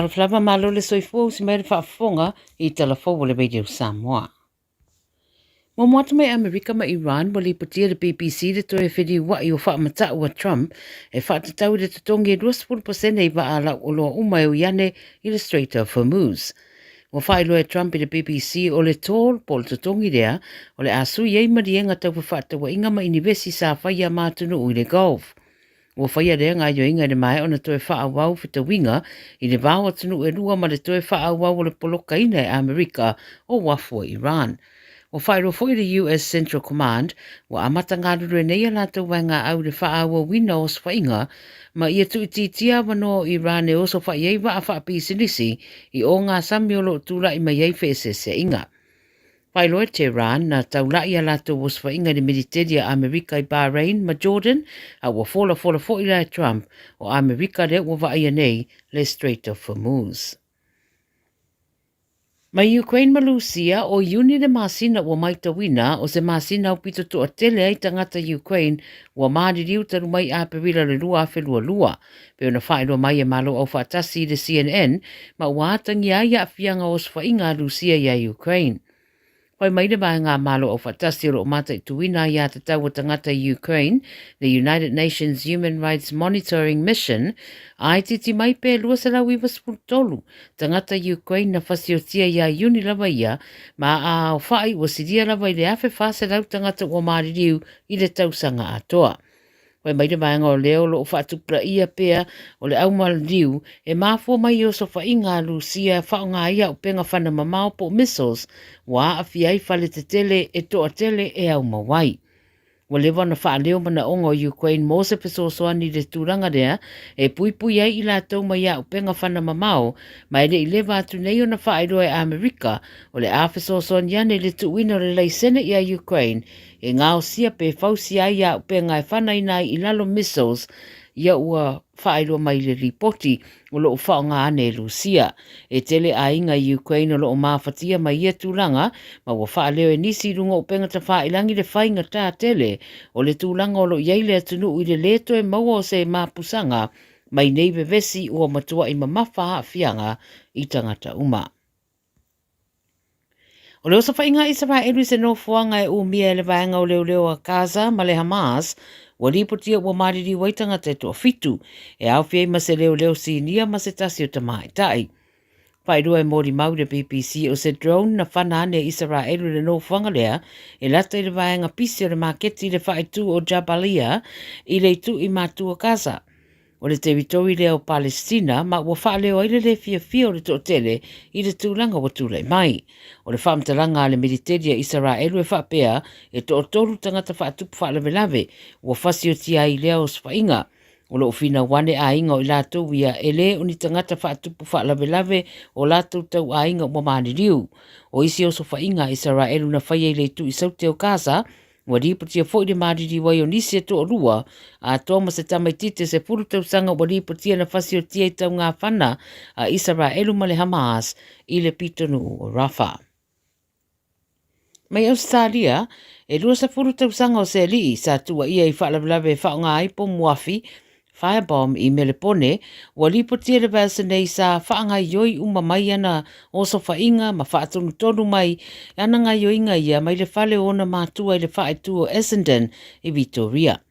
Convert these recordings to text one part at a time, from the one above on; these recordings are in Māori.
Flava malo le soifua si mai whaafonga I telefo le radio Samoa. Mo moata mai Amerika ma Iran mo li patia le BBC le toe whiri wa I o whaamata ua Trump e whaatatau le tatongi 20% I wa ala o loa umai o iane Illustrator Hormuz. Mo whaelo e Trump I le BBC o le tol po le tatongi rea o le asu iei marienga tau whaatawa inga ma inivesi sa whaia mātunu ui le golf. O whaia rea ngā yoinga le mai o na toe wha awau whita winga I le wāo atunu e rua ma le toe wha awau o le poloka ina e Amerika o wafua Iran. O whaero foi le US Central Command wa amata ngā ruru nei ala tau wanga au le wha awa wina o swainga ma ia tu ititia wano Iran e oso wha iei wa a wha pisinisi I o ngā samiolo tūra I mai iei whesese inga. Whaelo e Tehran na taulai ala tau o swainga le militeria Amerika I Bahrain ma Jordan a wa fola foi la Trump o Amerika le wa wa ia nei le Strait of Hormuz. Ma Ukraine ma Lucia o iuni le masina wa maita wina o se masina o pito to atele ai tangata Ukraine wa maari riu taru mai a perila le lua whelua lua. Peo na whaelo mai e malo au whaatasi le CNN ma waatangi ai a fianga o swainga Lucia ia Ukraine. Pai mai le mai ngā malo o whatasi o mata I tuina I a te tau o tangata Ukraine, the United Nations Human Rights Monitoring Mission, ai titi mai pe lua sa lau iwa spurtolu, tangata Ukraine na whasiotia ia iuni lawa ia, ma a o whai o sidia lawa I le awhi whasa lau tangata o maririu I le tausanga atoa. Pai mai le mai ngā o leo lo o whaatupra ia pea o le au maririu, e mafua mai o sofa inga Lucia whao ngā ia o penga whana mamao po missiles, wa a fiai whale te tele e toa tele e au mawai. Wa lewa na wha leo mana ongo Ukraine mo se pesosoani le tūranga rea e pui ai I la tau mai a o penga whana mamao mai le I lewa atu nei o na wha airoa e Amerika o le a pesosoani ane le tuwina o le leisene I a Ukraine e ngā o sia pe fausi ai a o penga e whana inai I lalo missiles ia ua whaeroa mai le ripoti o loo whaonga ane Lucia. E tele a inga Ukraine o loo mawhatia mai ia tūlanga, ma ua whaeleo e nisi runga o penga ta whaelangi le whainga tā tele o le tūlanga o loo iaile atunu I le leto e maua o se mapusanga mai nei vevesi ua matua I mamafa a fianga I tangata uma. O leo sa whainga Israeli se no fuanga e umia le vaenga o leo a Gaza ma le Hamas, wa ripotia ua mariri waitanga te toa fitu, e au fiei ma se leo si nia ma se tasi o tamai tai. Whairua e mori mau le BBC o se drone na whanane Israelu le no fuanga lea, e lata I le vaenga pisi o le maketi le whaitu o Jabalia, I le tu I matu o Gaza. O le teritori lea o Palestina, ma ua whaaleo ai le fia o le tōtele I le tūlanga wa tūlai mai. O le whaamtalanga le militeria Israelu e whaapea e tōtolu tangata whaatupu whaalawelawe, ua whasio tia I lea o swainga. O lo fina wane a inga o lātou ia ele o ni tangata whaatupu whaalawelawe o lātou tau a inga o mamaniriu. O isi o so whainga Israelu na whaia le tu I saute o Gaza, wa ripotia fo I le mariri wai o nisi e to rua, a toma se tamaitite se puru tausanga wa ripotia na whasio tia I tau ngā whana a Israelu ma le Hamas I le pitonu o Rafah. Mai Australia, e rua sa puru tausanga o se li sa tua ia I whaalawelawe whao ngā ipo muafi, firebomb I Melepone, wa ripotia le vasa nei sa whaanga ioi uma mai ana o so whainga ma whaatonu tonu mai ana ngā ioinga ia mai le whale ona mātua I le whaetu o Essendon I Victoria.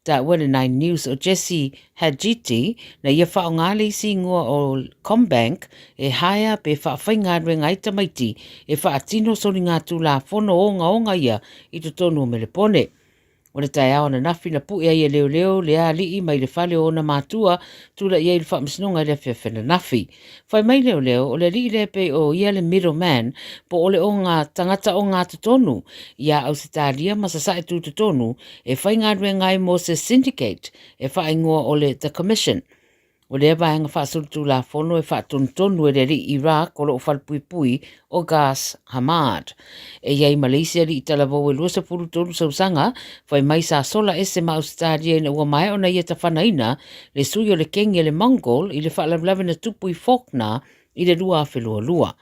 Ta wale 9 News o Jesse Hajiti na ia whao ngā leisi ngua o Combank e haia pe whaawhainga rue ngai tamaiti e whaatino soni ngā tūla whono o onga ia I to tonu o Melepone. O le tai ao na nafi na pu ia leo lea lii mai le whale o na mātua tūla ia I le whaamisnonga le whiawhena nafi. Whai mai leo o le lii le pe o ia le middleman po o le o ngā tangata o ngā tutonu ia au sitalia masasa e tū tutonu e whai ngā rue ngai mo se syndicate e whai ngoa o le the commission. O le vaenga whaasuru la whono e whaatontonu e le ri Iraq o lo whalpui o Gas Hamad. E iei Malaysia li I talavou e luasa puru tonu sausanga, whai mai sa sola ese ma Australia ina ua mai ona ia ta whanaina le sui o le kengi le Mongol I le whaalawlawe na tupui Faulkner I le rua whelua lua.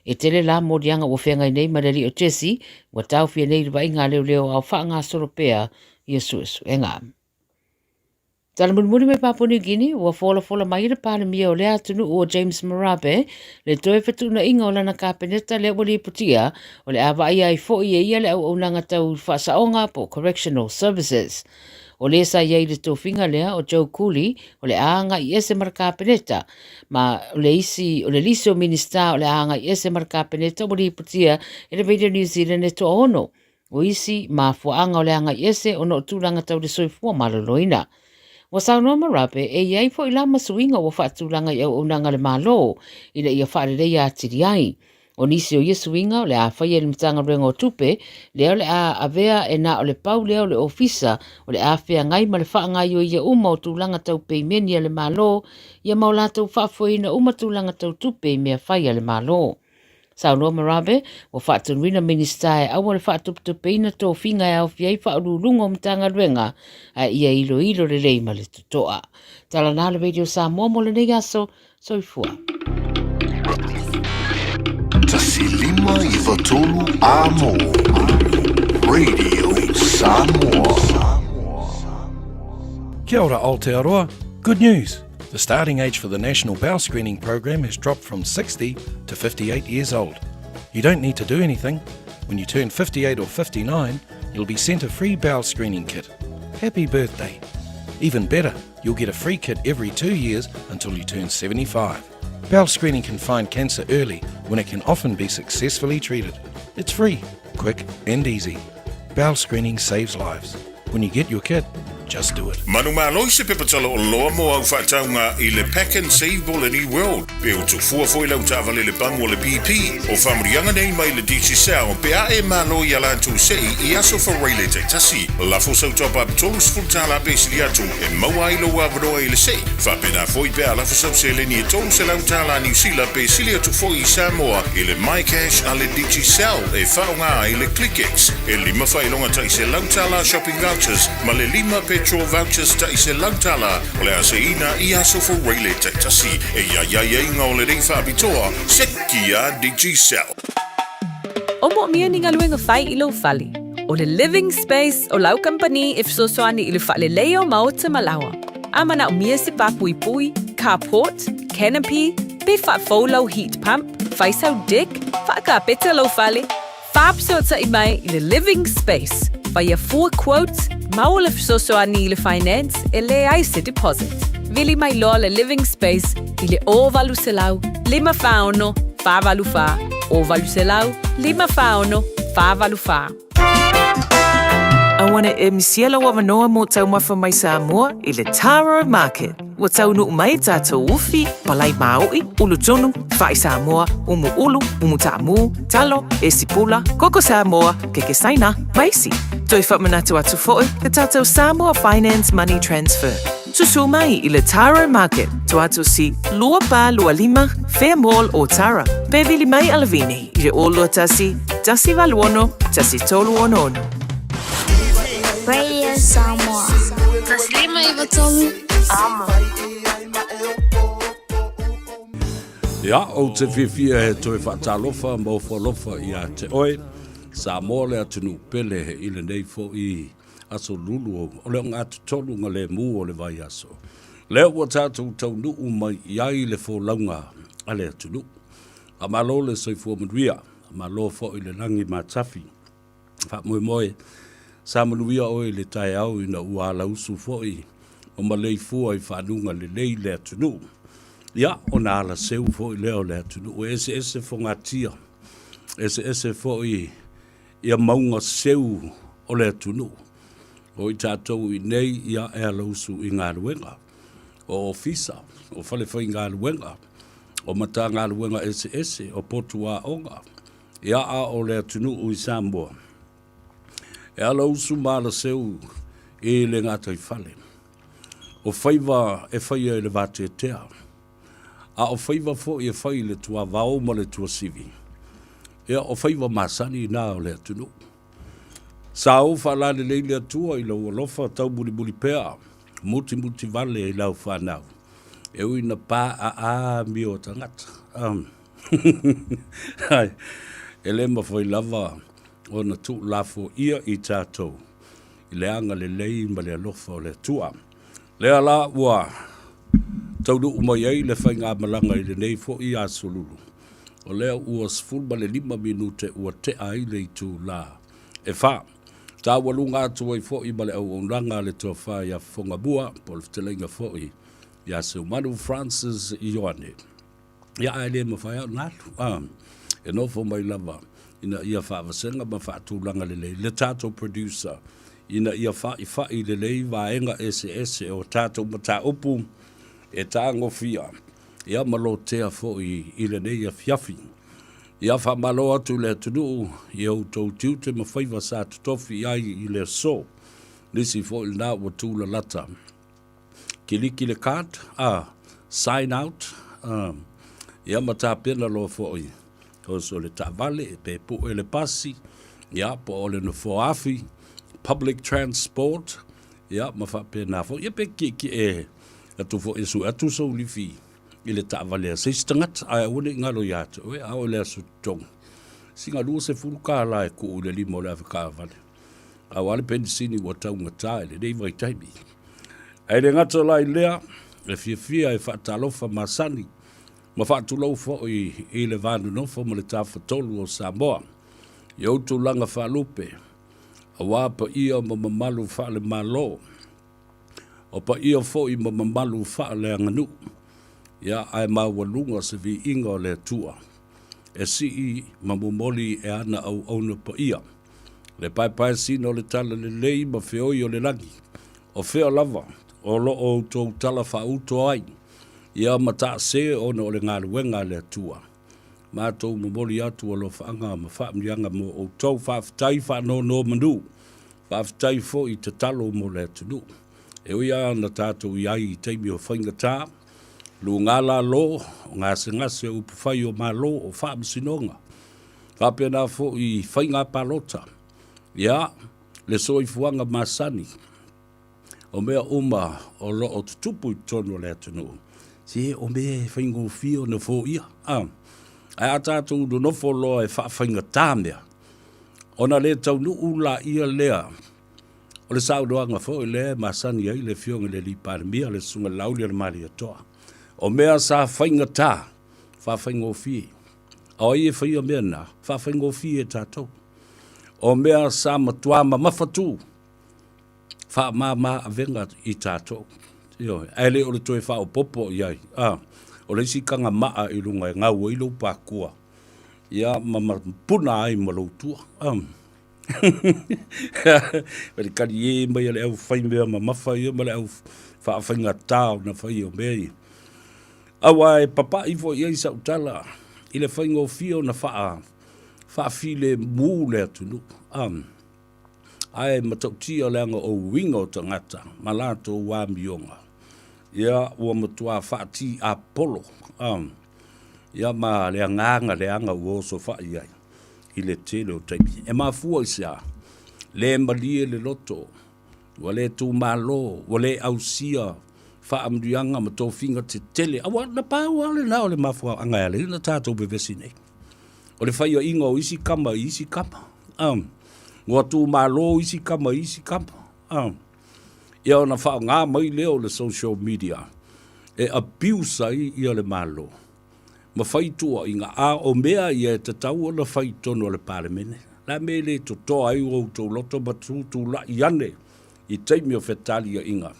E tele la morianga ua whengai nei mareri o Jesse, ua tau whia nei le vainga leo au whaanga soropea I a suesu enga. Tala mulmuli me Papua New Guinea, ua fola mai le pale mia o le atunu o James Marape, le toe fetu na inga o lana kapeneta le wali putia, o le awa ai fo ia le au nanga tau whaasaonga po Correctional Services. O le sa iei le tōwhinga lea o Joe Cooley, o le aanga I ese marakapeneta, ma o le lisi o minista o le aanga I ese marakapeneta, wali putia, e le Radio New Zealand e to ono. O isi ma fuanga o le aanga I ese, o no tūlanga tau le soifua maloloina. Wa saunoa Marape e iai fo ila masuinga wa whaatulanga I au unanga le malo ina ia whaarere ia atiri ai. O nisi o Yesuinga o le a whaia le mtanga rengo tupe, leo le a avea e na o le pau leo le ofisa o le a whea ngai ma le wha ngai o ia uma o tūlanga tau peimenia le malo, ia maulatou whaafoina uma tūlanga tau tupe mea whaia le malo. Saunoa Marape, o whaatunuina minista e awa le whaatuputupeina tō whinga e au whiai whaarurunga o mtanga renga a ia ilo le leima le tutoa. Tala nā le Radio Samoa mo le nei aso, soifua. Tasilima I watolu amo. Radio Samoa. Kia ora Aotearoa. Good news. The starting age for the National Bowel Screening Program has dropped from 60 to 58 years old. You don't need to do anything. When you turn 58 or 59, you'll be sent a free bowel screening kit. Happy birthday. Even better, you'll get a free kit every 2 years until you turn 75. Bowel screening can find cancer early when it can often be successfully treated. It's free, quick and easy. Bowel screening saves lives. When you get your kit, just do it. Manu maloi se pepatala o loa mo au whaataunga I le Pack and Save Ball Any World. Pe o tu fuafoi lau tāwale le bango le BP. O whamurianga nei mai le DC Sao. Pe a e maloi ala tu sei I aso whareile te tasi. Lafo sau top up tolus fultala pesili atu. E maua ilo wavroa I le sei. Whapena foi pe a lafo sau se le ni e tolus e lau tala New Zealand pesili atu foi I Samoa. I le MyCash a le DC Sao. E whaonga I le ClickX. E lima whailonga tai se lau tala shopping vouchers. Ma le lima petrol vouchers ta I se lautala o le aseina I aso for Rayleigh te tasi e ia inga o le rei whaapitoa seki a Digicel. O mo mia ni ngaluenga whai I lo whali. O le living space o lau company if so soani I le whale leo mao te malawa. Amana o mia se papui pui, carport, canopy, pe whaafoulau heat pump, whaisau deck, whaakapeta lo whale, whaapsota I mai I le living space. Whaia 4 quotes, maula fisosoani I le finance, e le aise deposit. Vili mai loa le living space, I le o valu se lau, lima whaono, wha valu wha, o valu se lau, lima whaono, wha valu wha. Awana e misiela wa wanoa mo tau mafa mai Samoa I le Taro Market. Wa tau nu mai tātou uwhi, palai maui, ulu tonu, whai Samoa, umu ulu, umu tamu, talo, e sipula, koko Samoa, keke saina, maisi. Toi whamanatu atu fo'i, te tātou Samoa Finance Money Transfer. Susu mai I le Taro Market, to atu si lua pa lua lima, Fair Mall o Tara. Pevili mai alavini, I le olo tasi valuono, tasi tolu ono. Radio Samoa. Taslima Ivatolu. Amo. Ia, o te whiwhia he toi whaatalofa mo whalofa I a te oe. Samoa le atunu pele he ile nei fo I aso lulu o le ngatu tolu nga le mu o le vai aso. Leo wa tātou tau nuu mai iai le fo launga a le atunu. A malo le soifua manuia, a malo fo I le langi matafi. Wha moe. Sa manuia oe le tai au ina ua la usu foi o malei fua I whanunga le lei le atunu. Ia, o na ala seu foi leo le atunu. O ese fo ngatia. Ese foi ia maunga seu o le atunu. O I tātou I nei ia e ala usu I ngā luenga. O ofisa, o whale whai ngā luenga. O mata ngā luenga ese, o potua onga. Ia a o le atunu I Samoa. E ala usu mala seu e le ngata I whale. O Faiva e whaia le vate e tea. A o Faiva fo I e whai le tua vao ma le tua sivi. Ea o Faiva masani nā o le atunu. Sa au whalane leile atua I lau alofa tau muli pea. Muti vale I lau whanau. E uina pā a mi o tangata. E le mawhai lava. O na tu lafo ia I tātou. I le anga le lei ma le alofa o le tua. Lea la ua taudu umai ai le whainga malanga i le nei fo i a solulu. O lea ua sfulma le 5 minute ua te ai le itu la. E wha, tā walunga atu ai fo i male au onranga le toa wha ia fonga bua, po le fitelenga fo i ia se umanu Francis i Ioane. Ia ai le mawhai au natu. E no fo mai lava. Ina ia wha vasenga ma wha tūlanga le tātou producer. Ina ia wha i le lei vaenga SS o tātou mata upu e tā ngofia. Ia malo tea fo i le nei a fiafi. Ia wha malo atu le tunu i au tau tiute ma Faiva sa tutofi ai i le so. Nisi fo i nā wa tūla lata. Kiliki le card, sign out, ia mata pena lo fo i. Koso le ta vale, pe po e le pasi, ia po ole no fo afi, public transport, ia ma fa pena fo, ia pe ki e atu fo esu atu so lifi. Ile ta vale se stangat ai one ngalo ya to e a ole su tong singa lu se fulka la ku le limo la ka vale a wale pensini wa tau ngata le dei vai taibi ai le ngato la ilea le fia e fa talofa masani ma fa tu lo fo i le vanu no fo mo le ta tolu o Samoa yo tu langa fa lupe a wa pa ia mo malu fa le malo o pa ia fo i mo malu fa le nganu ia ai walunga se vi inga le tua. E si i mamumoli e ana au auna pa ia. Le pai sino le tala le lei ma feoi o le langi. O feo lava, o lo o tau tala fa uto ai. Ia mata se o no le ngālu wenga le tua. Ma tau mamoli atu o lo whaanga ma whaamrianga mo o tau whaafitai wha no manu. Whaafitai fo i te talo mo le tunu. E uia na tātou i ai i teimi o whaingataa. Lu ngala lo, ngase upu whai o malo o whaamsinonga. Whapena fo i whainga palota. Ia, le soi fuanga masani. O mea uma o lo o tutupu i tono le atunu. Si o mea whaingo fio na fo ia. Ai atatu do nofo lo e whainga tāmea. Ona le tau nuu la ia lea. O le saudoanga fo i le masani ai le fionga le li parmia le sunga lauli le mali atoa. O mea sa whainga tā, whaingo fie. O ie whaia mea nā, whaingo fie tātou. O mea sa matuama mawhatu, whamama avenga i tātou. Ele o le toi whao popo iai. O le isi kanga maa i runga e ngau ilo pākua. Ia mama puna ai maloutua. Pere kari e mai ale au whaimea ma mawhai ma le au whainga tā na whai o mea. Awa e papa i fo iei sa utala, i le whaingo fio na wha file mū le atunu. Ai matautia leanga o winga o tangata, malato wa mionga. Ia ua matua wha ti Apollo. Ia ma le anga uoso wha iai, i le tele o taimi. E ma fua i sea, le malie le loto, wa le tu malo, wa le ausia, whaamrianga ma tō whinga te tele. Awa na pāua le nao le mafua anga ale, na tātou bevesi nei. O le whaia inga o isi kama. Ngua tū mālo isi kama. Ia o na wha ngā mai leo le social media. E abuse ai ia le mālo. Ma whaitua inga a o mea ia e te tau o na whaitono le pāremene. La me le to toa ai o tō loto batu tū la iane. I teimi o whetalia inga.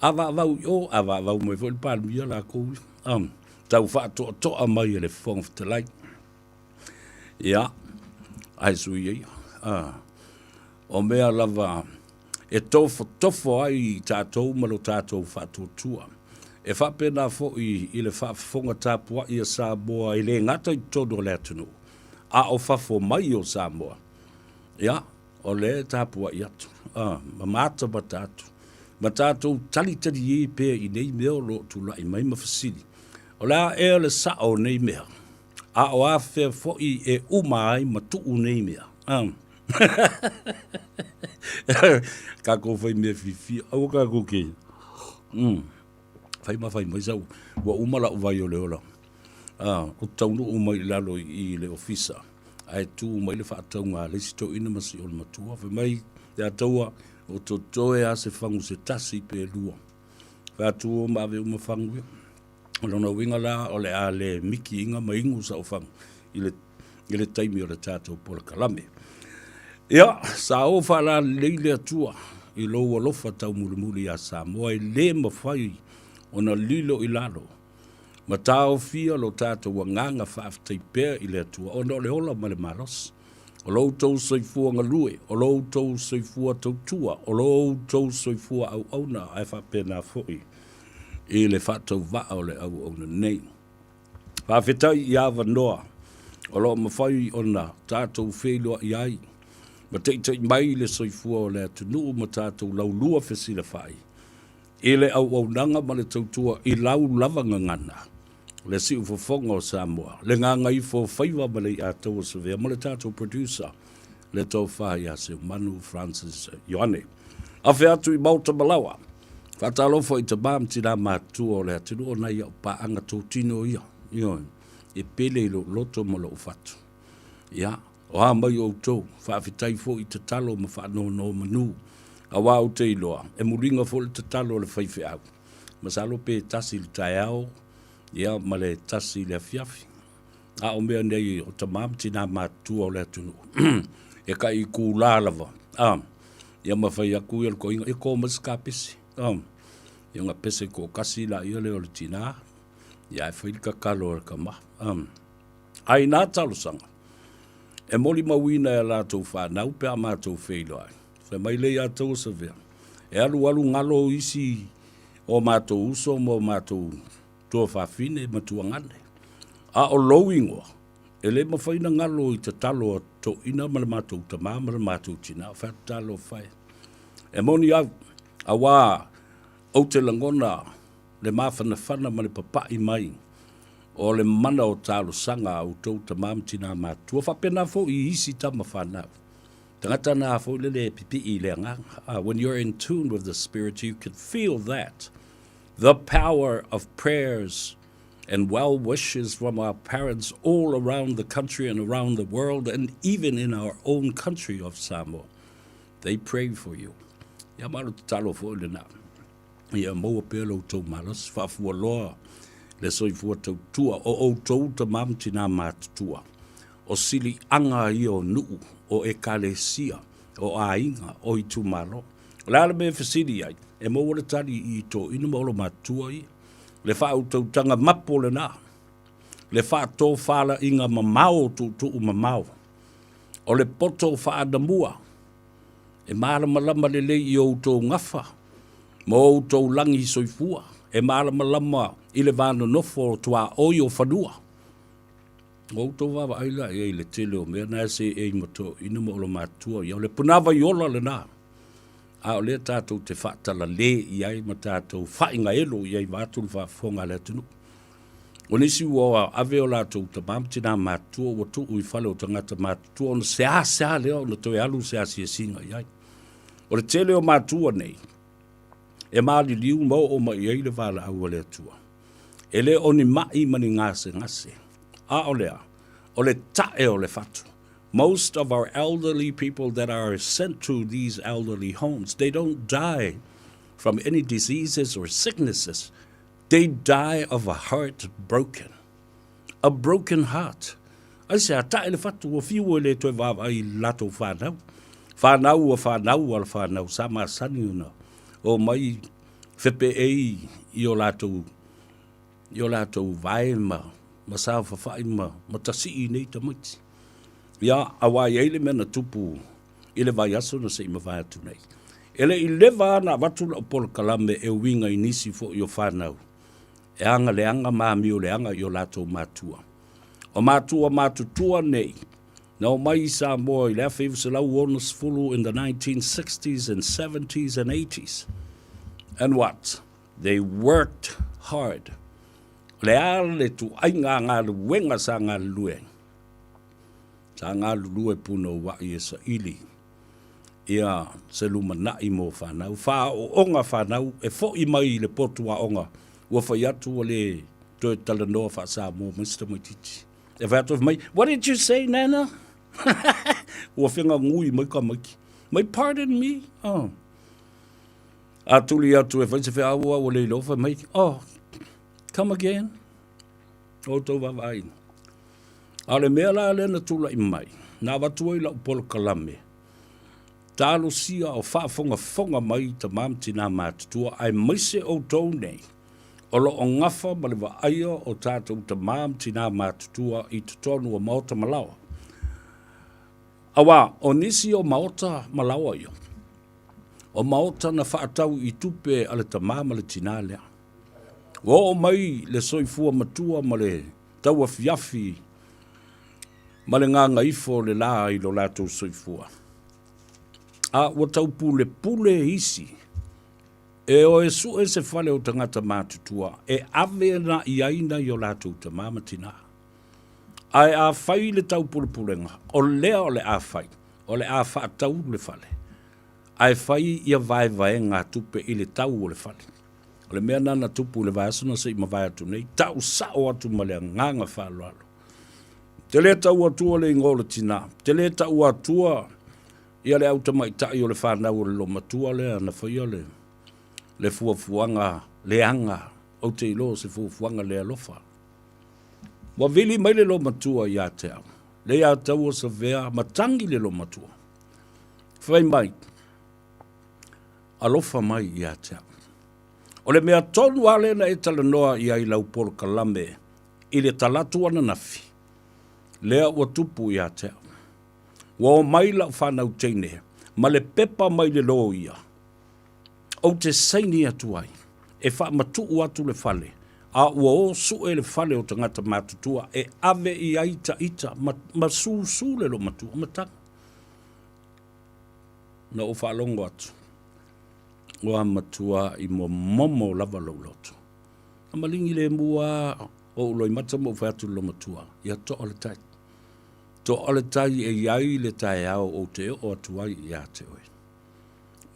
Ava vau mai foi palmia la ko tau fa to mai le fong te lai ia ai sui o mea lava e tofo ai tātou malo tātou fa tua e fa pena fo i le fa fonga tapua i Samoa i le ngata i todo le tunu a o fa fo mai o Samoa ia o le tapua i atu mamata batatu ma tātou tali e pēr i nei mea lo tula i mai mawhasiri. O la e le sao nei mea. A o a whea fwoi e umai ma tuu nei mea. Ka ko whai mea whiwhi. Au ka ko ke. Whai mai sau. Wa umala o vai o le ola. O taunu umai lalo i le ofisa. Ai tu umai le whaatau ngā leisi tau ina masi o le matua. Whai mai te ataua o to toe a se whangu se tasi pe lua. Whātua ma veo ma whangu. O lona winga la o le a le miki inga ma ingu sa o whangu. I le taimi o le tātou pola kalame. Ia, sa o whala leile atua i loa lofa tau muli a Samoa i le mawhai o na lilo i lalo. Ma tāo fia lo tātou wanganga whaaftai pēr i le atua o na le ola ma le maros. O lou tau soifua ngalue, o lou tau soifua tautua, o lou tau soifua au auna ai whapena fōi. I le whātau vaa o le au auna nei. Whawhetai i awa noa, o lo mawhai o na tātou whelua i ai. Ma teitei mai le soifua o le atunu ma tātou lau lua whesila whai. I le au aunanga ma le tautua i lau lavanga ngana. Le siu fofonga o Samoa. Le Gagaifo Faiva ma le atou o Sevea. Ma le tātou producer. Le tau whai a se Manu Francis Ioane. A whi atu i Mauta Malawa. Whatalofo i te bām tina mātua o le atunu o nei au paanga tō tino ia. Ioi. E pele i lo loto ma lo whatu. Ia. O ha mai o tō. Whawhitai fo i te talo ma whanau no manu. A wā o te iloa. E muringa fo le te talo le whaiwhi au. Ma salo pe tasi le tai au. Ia ma le tasi le fiafi. A o mea nei o ta mamti nā mātua o le atunu. E ka i kū lālava. Ia ma whai aku i ko inga. E ko maska pesi. Ia ngā pese ko kasi la ia le o le tina. Ia e whai ka kalo ka ma. Ai nā talosanga. E moli mawina e lātou whanau pe a mātou wheilo ai. Whai mai lei a tau sa vea. E alu ngalo isi o mātou uso mo mātou tua whawhine matua ngane. A o lowingo, e le mawhaina ngalo i te talo a to ina ma le mātou ta māma le mātou tina, o whatu talo whai. E moni au, a wā, au te langona, le mawhana ma le papai mai, o le mana o talo sanga au tau ta māma tina mātua, whapena fo i isi tama whanau. Tangata nā fo le pipi I le nganga. When you're in tune with the Spirit, you can feel that. The power of prayers and well wishes from our parents all around the country and around the world, and even in our own country of Samoa. They pray for you. Ia maro te talo fo le nā. Ia maua pēlo tau malas, whafua loa, le soifua tau tua, o tau ta mamti nā mātutua. O sili anga I o nuu, o e kalesia, o ainga, o I tumalo. Lala me fasidi ai. E maua le tari I tō ina maolo mātua I. Le wha au tautanga mapo le nā. Le wha tō whala inga mamao tū mamao. O le poto wha adamua. E malama le lei I o tō ngafa. Mo o tō langi soifua. E malama I le vāna nofo o tua oi o whanua. O tō wawa aila e le tele o mea nā se e mato ina maolo mātua. Ia le punawa I ola le nā. A o le tātou te whaatala le I ai ma tātou whainga elo I ai wātul whafonga le tunu. O nisi ua ave o lātou ta mamti nā mātua o tu ui whale o tangata mātua o na sea leo o na toi alu sea singa I ai. O le tele o mātua nei, e maali liu mau o mai ai le wala au le atua. E le o ni mai mani ngase. A o lea, o le tae o le whatu. Most of our elderly people that are sent to these elderly homes, they don't die from any diseases or sicknesses. They die of a heart broken. A broken heart. Ai se a tae le whatu o fiu le toi wawa I lato whanau. Whanau sama sani una. O mai whepe ei I o lato vai ma sa whawhai ma tasi I nei ta maiti. Ia, awa I eile mena tupu I le vai aso na se ima vai atu nei. Ele I lewa ana watula o polo kalame e winga I nisi fo I o whanau. E anga le anga maami o le anga I o lato mātua. O mātua mātutua nei. Na o mai Samoa I lea Faiva se lau onas fulu in the 1960s and 70s and 80s. And what? They worked hard. Le ale tu ainga ngā luenga sa ngā luenga. Sa ngā lulue puno wa I esa ili. Ia se lumana I mo whanau. Wha o onga whanau e fo I mai le potu wa onga. Ua whai atu o le toi tala noa wha Samoa Mr. Maititi. E whai atu mai, what did you say, Nana? Ua whenga ngui mai ka maiki. Mai pardon me? Oh. A tuli atu e whaise whea aua o le lofa mai. Oh, come again. O tau wawai. A le mea la le na tula i mai. Nā watua i lau polo kalame. Tālo sia o whaafonga mai ta mamti nā mātutua ai maise o tau nei. O lo o ngafa ma le waaia o tātou ta mamti nā mātutua i tutonu o maota malawa. Awa, o nisi o maota malawa ia. O maota na whaatau i tupe ale ta mama le tinalea. O mai le soifua matua ma le taua fiafi ma le ngā ngaifo le la i lo lātou soifua. A wa tau pule isi. E o e su e se fale o tangata mātutua. E ave na i aina i o lātou ta mama tina. Ai a whai le tau pulenga. O lea o le a whai. O le a whaatau le fale. Ai whai ia vai ngā tupe i le tau o le fale. O le mea nana tupu le vai asuna se i ma vai atu nei. Tau sao atu ma le nganga whaloalo. Te le tau atua le ingola tina. Te le tau atua ia le auta mai tai o le whanau o le lo matua le ana whaia le fuafuanga le anga o te ilo se fuafuanga le alofa. Wa vili mai le lo matua ia te au. Le ia tau o sa vea matangi le lo matua. Whai mai. Alofa mai ia te au. O le mea tonu ale na e tala noa ia i lau polo kalame i le talatu ana nafi. Lea ua tupu ia te au. Wa o mai la whanau teine, ma le pepa mai le lo ia. O te saini atu ai, e wha matu atu le fale, a ua o su e le fale o tangata mātutua, e ave i aita ita, ma su le lo matua, matang. Na o whalongo atu, ua matua i momo lava laulotu. A malingi le mua o uloi mata mo whatu lo matua, ia to o le tai. To ole tai e iai le tai au o te o atuai i ate oe.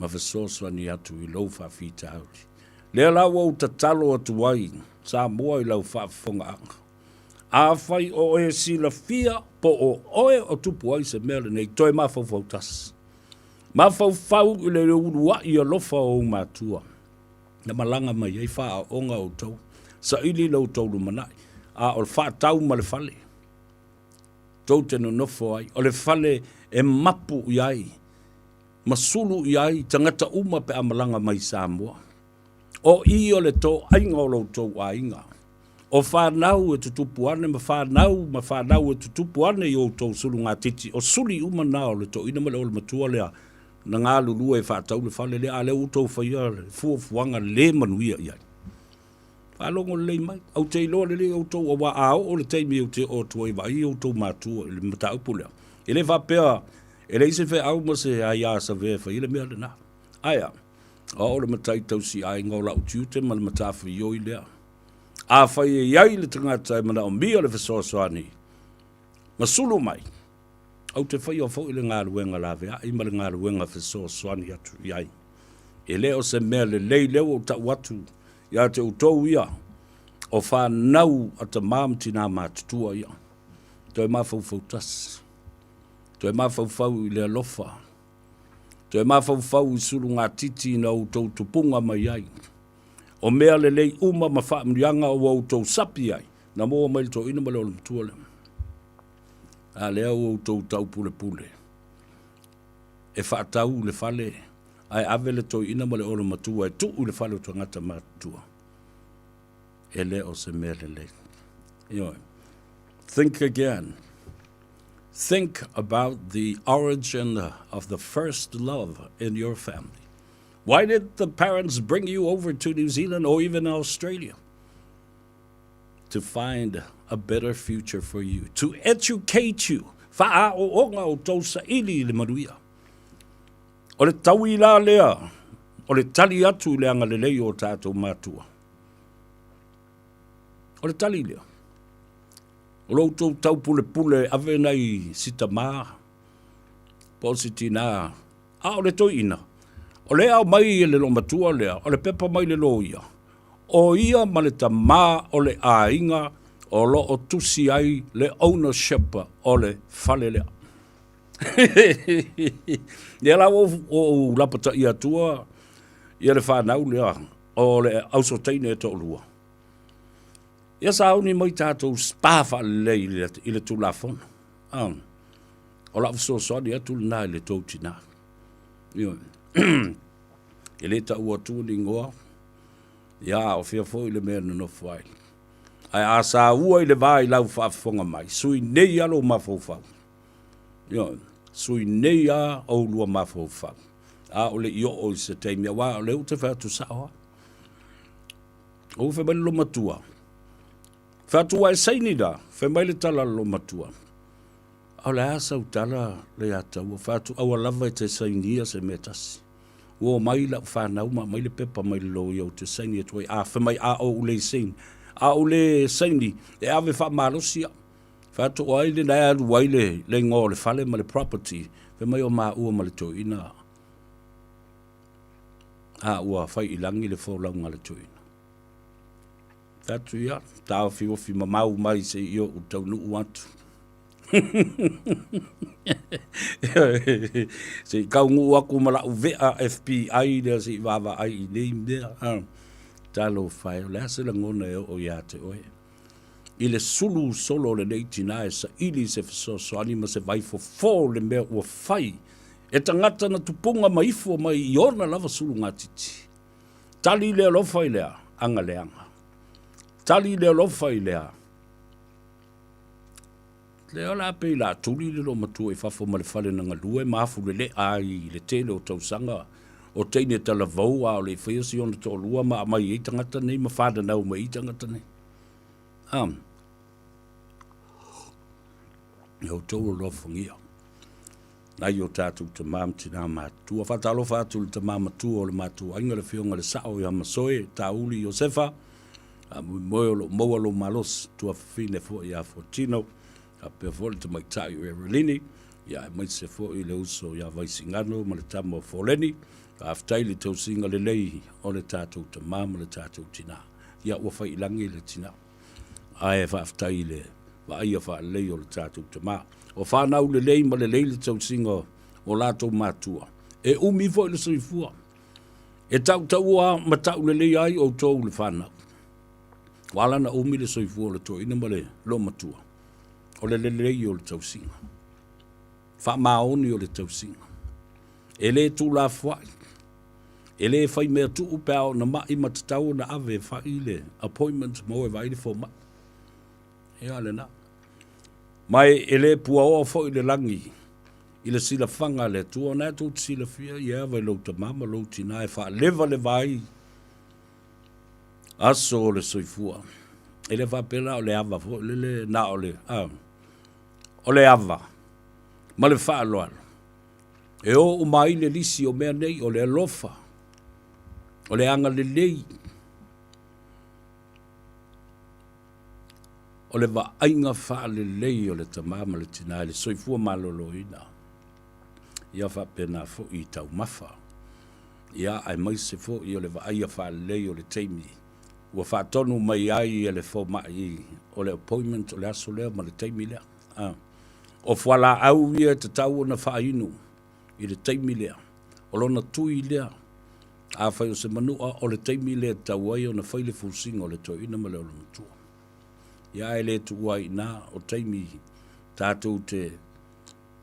Ma whasoso ni atu i lau whawhita auri. Lea lau au tatalo atuai, Samoa i lau whaafonga anga. A whai o e si la fia po o oe o tupu ai se mele nei toi mawhau tas. Mawhau i le urua i alofa o matua. Na malanga mai ei wha a onga o tau. Sa ili lau tau lumanai. A o le wha tau ma le fale. Tau te no nofo ai, o le fale e mapu iai, masulu iai, tangata uma pe amalanga mai Samoa. O i o le tō ainga o lo tō ainga. O whanau e tutupu ane, ma whanau e tutupu ane i o tō sulu ngā titi. O suli uma nā o le tō ina male o le matua lea, na ngā lulua e whatau le fale lea, a le o tō whaia, fuafuanga le manuia iai. Alongo le mai au te ilo le o to wa ao o le teimi o te o to va i o to matu le mata upule ele va pea ele se fe au mo se ai sa ve fa ile me na aya o le mata tau si ai ngola o tute mal mata fa yo ile a fa ye ai le tanga tai mana o mi o le so so ani masulu mai au te fa yo fo ile nga luenga la ve ai mal nga luenga fa so so ani atu ai ele o se me le o ta watu ia te utou ia, o whanau a ta mamti nā mātutua ia. Toi mawhau tas. Toi mawhau i le alofa. Toi mawhau i suru ngā titi na utou tupunga mai ai. O mea le lei uma ma whaamrianga o utou sapi ai. Na moa mai to ina male o le mtua le. A lea o utou tau pule. E whaatau le fale. Ai avele to ina male o le matua e tu le fale o tangata matua. Ele o se mele le. Think again. Think about the origin of the first love in your family. Why did the parents bring you over to New Zealand or even Australia? To find a better future for you. To educate you. Fa'a o onga o tau sa ili le manuia. O le tau i la lea, o le tali atu le anga le lei o tātou mātua. O le tali lea. O loutou tau pule ave nei sita mā, positi nā, a o le toi ina. O le au mai le lo matua lea, o le pepa mai le lo ia. O ia ma le ta mā o le ainga, o lo o tusi ai le ownership o le fale lea. Ia la o lapata ia tua Ia le whanau lea, o le auso teine e to lua. Ia sa au ni mai tātou spāwha le i le tūlafona. O la so so dia tu na le tau tina. Yo. Ele ta ua tu lingoa. Ya o fia foi le mea no fai. Ai asa ua ile vai lau fa fonga mai. Sui nei alo mafofau. Yo. Sui nei a o lua mafofau. A o le io o se te mea wa o le ute fa tu sawa. O fe bale lo matua. Fa tu ai saini da. Fe mai le tala lo matua. O le asa utala le ata ua fatu awa lava te sainia se metasi. Ua mai la whanau ma mai le pepa mai le lo iau te saini atu ai a whamai a o ule saini. A ule saini e ave wha malosia. Fatu o aile na alu waile le ngō le fale ma le property. Whamai o maa ua ma le toina. A ua whai ilangi le whaulanga le toina. Fatu ia, tāo fi ofi ma mau mai se io utau nuu atu. Se kau ngu aku mala uvea FBI le se vava ai nei mea talo fai la se la ngona o ya te oe ile sulu solo le nei tina sa ili se so anima se vai fo le mea o fai e tangata na tupunga maifo mai iorna lava sulu ngatiti tali le lo fai le anga le anga tali le lo fai le le ola pe la tuli le lo matu e fafo ma le fale na ngalue mafu le ai le tele o tausanga o teine tala vau a le fesi on to lua ma mai e tangata nei ma fada nau ma i tangata nei yo to lo fongia na yo tatu te mam tina ma tu fa talo fa tu te mam tu o le matu ainga le fionga le sao ya masoe tauli Josefa mo lo malos tu fine fo ya fortino a pe volte mai tai e relini ya mai se fo i le uso ya vai singano ma le tamo foleni a ftaili to singa le lei o le tatu te mama le tatu tina ya wa fai langi le tina ai fa ftaile va ia fa lei o le tatu te ma o fa na le lei ma le lei le to singa o la to matua e umi fo le soifua e tau ma tau le lei ai o to le fana wala na umi le soifua le to ina ma le lo matua o le lelei o le tausinga. Wha maoni o le tausinga. E le tu la fwai. E le fai mea tu upeo na mai matatau na ave fai le appointment mo e vai le foma. E ale na. Mai e le pua o fo i le langi. I le sila fanga le tu o na tu sila fia i ava i lo ta mama lo tina e fa leva le vai. Aso o le soifua. E le fa pela o le ava fo le na o le o le ava, ma le wha aloalo. E o umai le lisi o mea nei, o le alofa, o le anga le lei, o le wa ainga wha le lei o le tamama le tina, le soifua malolo ina. Ia wha pena fo i tau mafa. Ia ai mai se fo i o le wa aia wha le lei o le teimi. Ua wha tonu mai ai e le fo mai o le appointment o le aso lea ma le teimi lea. O whala au ia te tau na whainu i le teimi lea. O lona tui lea. A whai o se manua o le teimi lea tau ai o na whaile fusinga o le toi ina ma le o le matua. Ia e le tu ai na o teimi tātou te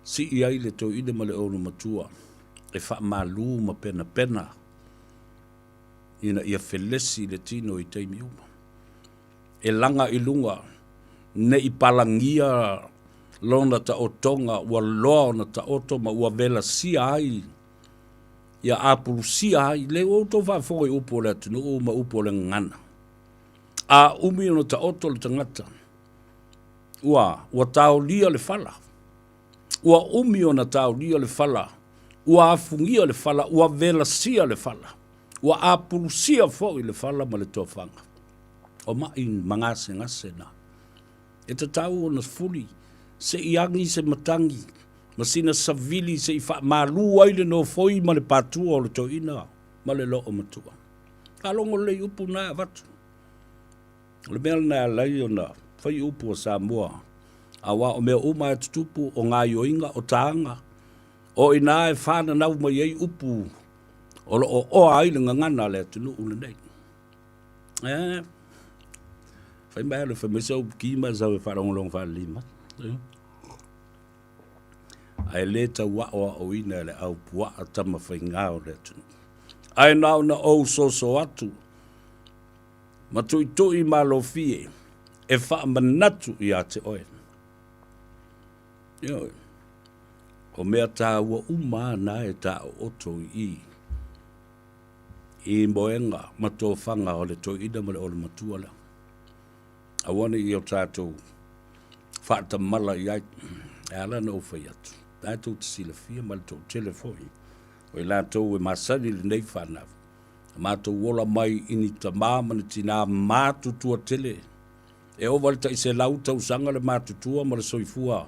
si i ai le toi ina ma le o le matua. E wha malu ma pena pena. Ina ia felesi le tino i teimi uma. E langa i lunga ne i palangia lona ta o tonga ua loa na ta oto ma ua vela sia ai ia apuru sia ai le o to fa foi upo le tunu o ma upo le ngana a umi no ta oto le tangata ua tau lia le fala ua umi ona tau lia le fala ua afungia le fala ua vela sia le fala ua apuru sia foi le fala ma le tofanga o ma in mangase ngasena e te tau ona fuli se iangi se matangi, masina savili se ifa malu ai le no foi ma le patua o le toina, ma le loo matua. Kalongo le upu na vatu. Le mea na lai o na fai upu o Samoa, awa o mea uma e tutupu o ngā yoinga o taanga, o ina e whana nau mai ei upu o ai le ngana le tunu ule nei. Fai mai le whamesau ki ma zau e wharongolong whalima. Ai le ta wa o ina le au pua a tama whai ngāo le tunu. Ai nao na o so atu. Ma tui ma lo fie. E wha manatu i a te oe. O mea tā ua uma na e tā o oto i moenga ma tō whanga o le tō ida ma le o le matua la. A wane i o tātou whaata mala i ai, e ala na uwhai atu. Tātou te sila fia ma le tō telefoni. O i lātou e masari le nei whanau. Mātou wola mai ini ta māmana tina mātutua tele. E o walta i se lau tau sanga le mātutua ma le soifua.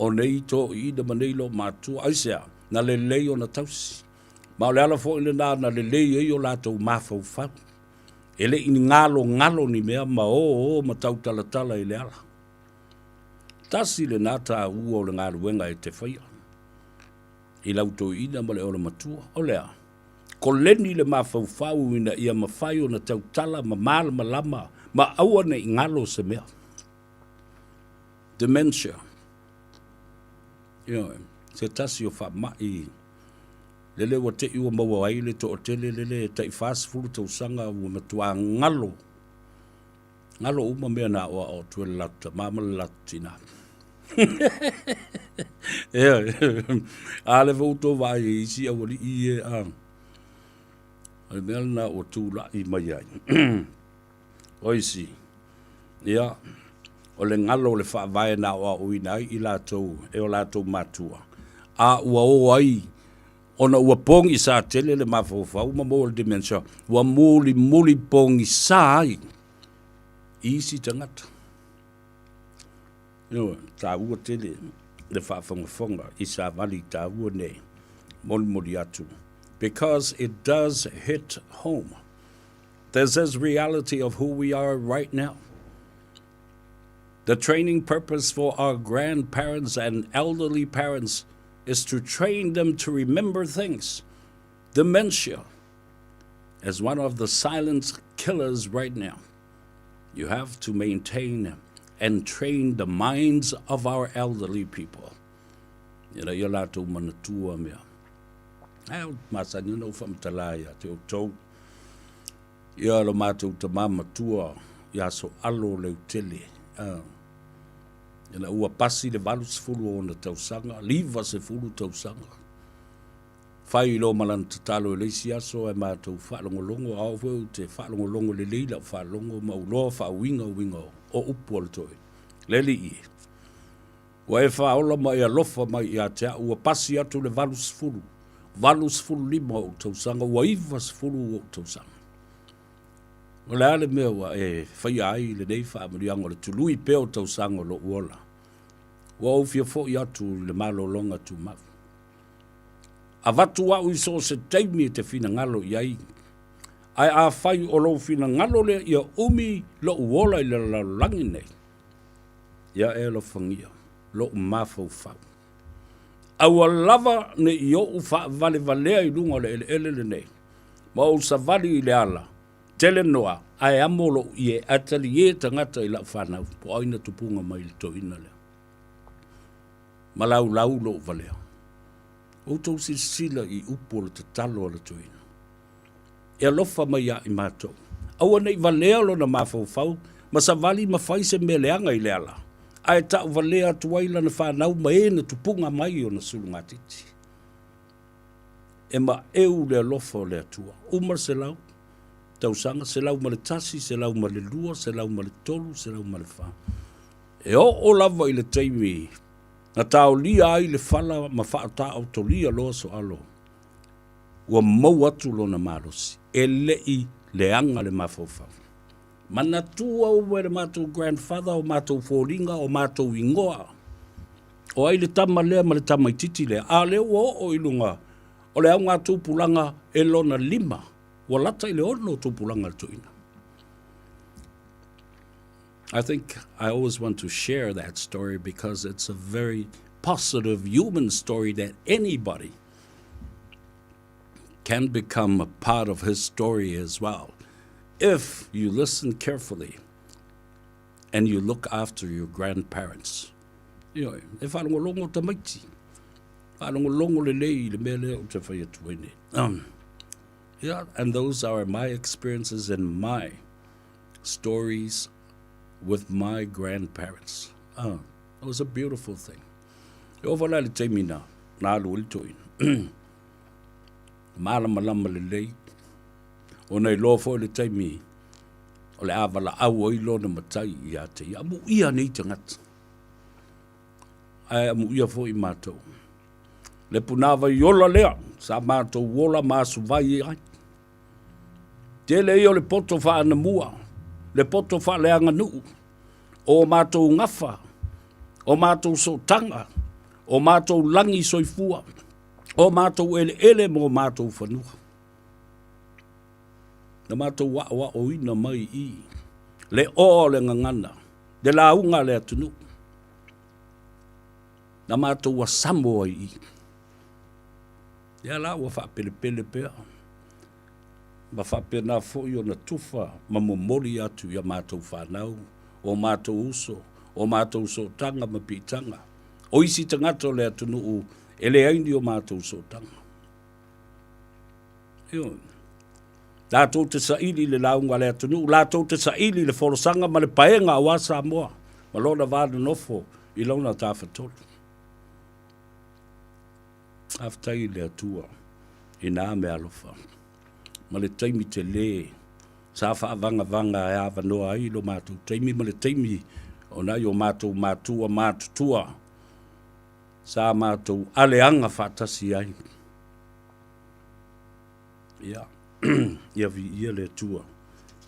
O nei tō ida ma nei lo mātua. Aisea, na le lei o na tausi. Ma o le ala fo ile na le lei e o lātou māwhau whau. E le ini ngalo ni mea ma ma tau tala i le ala. Tasi le nā tā ua o le ngā ruenga e te whaia. I lau tō ida ma le o le matua. O lea. Ko leni le mawhau ina ia mawhai o na tau tala ma māla ma lama ma aua ne ngalo se mea. Dementia. Se tasi o wha mai lele wa te iwa maua ai le to o tele lele ta i fast food tau sanga ua matua ngalo. Ngalo uma mea na oa o tue lata, mama latina. Ale vauto vai i isi a wali i e a. Ai mea na o tū la i mai ai. Oisi. Ia. O le ngalo le wha vai na oa uinai i lātou, e o lātou matua. A ua o ai. Ona ua pongi sa tele le mawhawhau ma mo le dementia. Ua muli pongi sa ai. Isi tangata. Tā ua tele le whawhonga i sa vali tā ua ne. Moli atu. Because it does hit home. There's this reality of who we are right now. The training purpose for our grandparents and elderly parents is to train them to remember things. Dementia is one of the silent killers right now. You have to maintain and train the minds of our elderly people. Ia lātou manatua mea. Masani no whamtalaya te o tau. Ia lo mātou ta mamatua ia so alo leu tele. Ia ua pasi le valus fulu o na tausanga, liva se fulu tausanga. Whai lo malan tatalo e leisi aso e mātou whaalongolongo au weu te whaalongolongo le leila whaalongo mauloa whaawinga o upu al toi. Leli i. Ua e whaola mai a lofa mai i a tea ua pasi atu le valus fulu. Valus fulu lima o tausanga, ua iwa se fulu o tausanga. O le ale mea wa e whai ai le nei whaamarianga le tului peo tausanga lo uola. Ua au fia fo i atu le malo longa tu mau. A watu au iso se teimi te fina ngalo i ai. Ai a whai o lo fina ngalo le ia umi lo uola i le langi nei. Ia e lo whangia, lo mafau whau. Au a lava ne i o ufa vale valea i lunga le ele le nei. Ma o sa vali i le ala. Tele noa, ai amolo i e atali e tangata i la whanau. Po aina tupunga mai le to ina le. Malau lo valea. O tau sila i upo le te talo le to ina. E alofa mai a i mātou. Aua nei valea lo na mawhau, ma sa vali mawhai se meleanga i le ala. Ai tau valea tuaila na whanau ma e na tupunga mai o na sulunga titi. E ma eu le alofa o le atua. Umar se lau. Tausanga, se lau ma le tasi, se lau ma le lua, se lau ma le tolu, se lau ma le wha. E o lava i le teimi, na tau lia ai le whala ma wha ta au to lia loa so alo. Ua mau atu lo na marosi, e lei le anga le mawhawhau. Mana tua ua le mātou grandfather, o mātou fōringa, o mātou ingoa. O ai le tama lea ma le tama i titi lea, a leo o ilunga, o le au ngā tūpulanga e lona lima. I think I always want to share that story because it's a very positive human story that anybody can become a part of his story as well. If you listen carefully and you look after your grandparents. E whalongolongo tamaiti. Whalongolongo le lei le mele o te whai atuene. Yeah, and those are my experiences and my stories with my grandparents. It was a beautiful thing. E o wala le teimina, nā luil toin. Malama le lei. O nei lofo le taimi. O le awala au o ilo na matai I a te. Amu ia nei te ngata. Ai amu ia fo I mātou. Le punawa I ola lea. Sa mātou wola māsu vai ai. Te le o le poto wha ana mua. Le poto wha le anga nuu. O mātou ngafa. O mātou sotanga. O mātou langi soifua. O mātou ele mo mātou whanua. Na mātou wa o ina mai I. Le o le ngangana. Le la unga le atunu. Na mātou wa Samoa I. Ia la wa wha pele pea. Ma wha pena fo I o na tufa. Ma momori atu ia mātou whanau. O mātou uso. O mātou sotanga ma pitanga. O isi tangato le atunu u. Ele aini o mātou sotanga. Ion. Lātou te saili le launga le atunu. Lātou te saili le forosanga ma le paenga o Samoa. Ma lona vāna nofo I launa tāwhatolu. Aftai le atua. I nā me alofa. Ma le taimi te le. Sa whaavanga e awa noa ai lo mātou taimi. Ma le taimi o nai o mātou mātutua. Sa mātou aleanga whatasi ai. Ia. Ia vi ia le tua.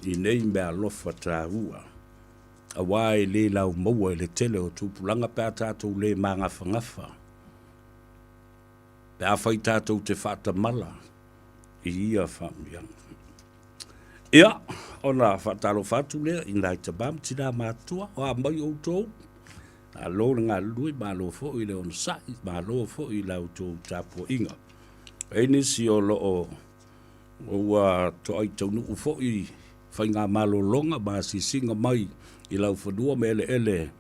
I nei mea lofa tā ua. A wai le lau maua le tele o tūpulanga pēr tātou le ngafa. Pēr whai tātou te whata mala. I ia whamianga. Ia. Ona whatalo whatu lea. I nai tabam tina mātua. O a mai o tōu. A lo ngā lui malo fo I le ona sai. Malo fo I lau tōu tāpua inga. E nisi o lo o. O to ai tau nuu fo I whai ngā malo longa ma si singa mai I lau whanua me ele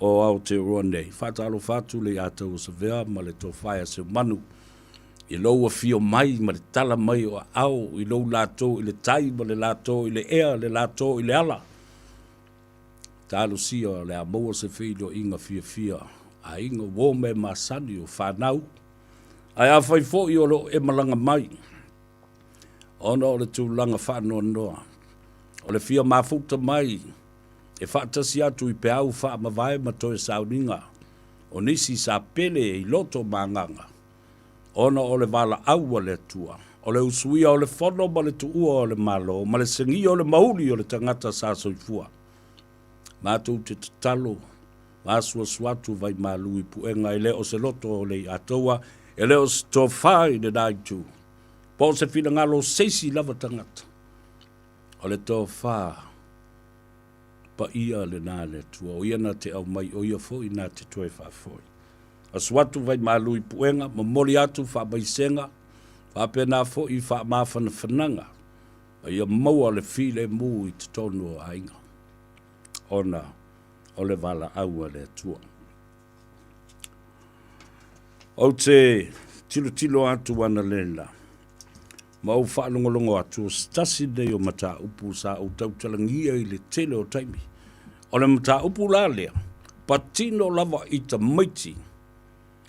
o Aotearoa nei. Whatalo whatu le atau sa vea ma le tō whaia se manu. I lau a fio mai ma le tala mai o au. I lau lātou I le tai ma le lātou I le ea le lātou I le ala. Tālu sia le a maua se whilo inga fia. A inga wōme ma sani o whanau. Ai a whai fo I o lo e malanga mai. Ona o le tūlanga whanua noa. O le fia mafuta mai. E whaatasi atu I pe au wha mawai ma toe sauninga. O nisi sa pele I loto manganga. Ona o le wala aua le tua. O le usuia o le whono ma le tuua o le malo. Ma le sengia o le mauli o le tangata sa soifua. Mātou te talo. Māsua suatu vai mālui puenga. E leo se loto o le atoa. E leo se tō whai ne naitu. Po se fina ngalo seisi lava tangata. O le tō whā. Pa ia le nā le tua. O ia na te au mai o ia fo I nā te toe whā foi. A suatu vai mālui puenga. Ma mori atu whā mai senga. Whā pēnā fo I whā māwhana whananga. A ia maua le while mū I te tonu o ainga. Ona o le wala aua le tua. O te tilo atu ana lena. Ma au whaalongolongo atu stasi nei o mata upu sa o tautalangia I le tele o taimi. O le mata upu la lea. Patino lava I ta maiti.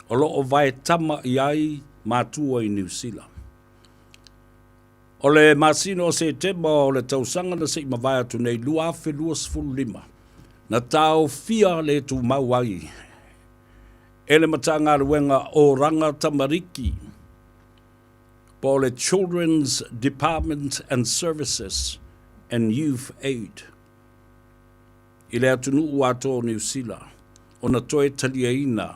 O lo o vai tama I ai mātua I New Zealand. O le masino o se tema o le tausanga na se mawai atu nei lua fe lua sfulu lima. Na tau fia le tu mawai. E le matanga luenga o ranga tamariki. Po le Children's Department and Services and Youth Aid. I le atunu uato New Zealand. O na toe taliaina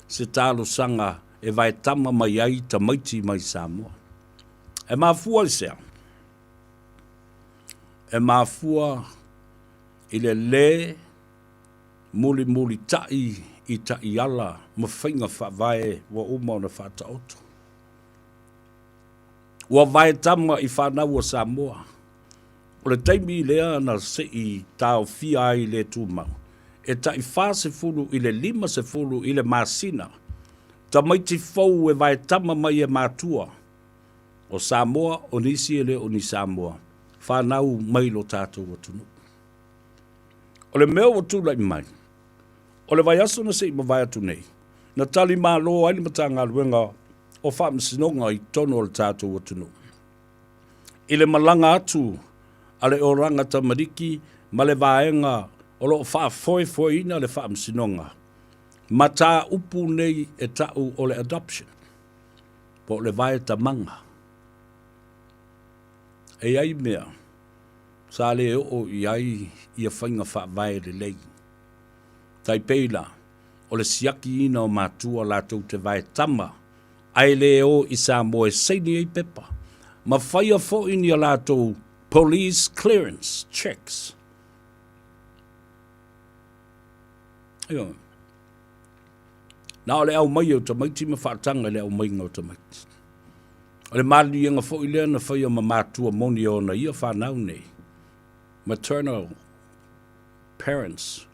se talo sanga e vai tama mai ai ta maiti mai Samoa. E mafua I sea. E mafua I le muli tai I tai ala ma whainga whavae wa uma o na whata oto. ua vai tama I whanau o Samoa. O le taimi lea na se I tau fia ai le tūmau. E ta I whase fulu I le 5 se fulu I le masina. Ta maiti fau e vai tama mai e mātua. O Samoa, o nisi ele o ni Samoa. Whanau mai lo tātou o tunu. O le mea o tūlai mai. O le vai aso na se I mawai atu nei. Na tali mā loa ai matanga luenga o whaamsinonga I tono o le tātou o tunu. I le malanga atu, ale oranga tamariki, ma le vaenga, o lo wha foi ina le whaamsinonga. Ma tā upu nei e tau o le adoption. Po le vai tamanga. E ai mea, sa le o I ai ia whainga wha vai le lei. Tai peila, o le siaki ina o mātua lātou te vai tama, ai le o I Samoa e seini ei pepa. Ma whaia fo ini a lātou police clearance checks. Io. Nā o le au mai au tamaiti ma whaatanga le au mai ngau tamaiti. O le mali inga fo I lea na whaia ma mātua moni o na ia whanau nei. Maternal parents.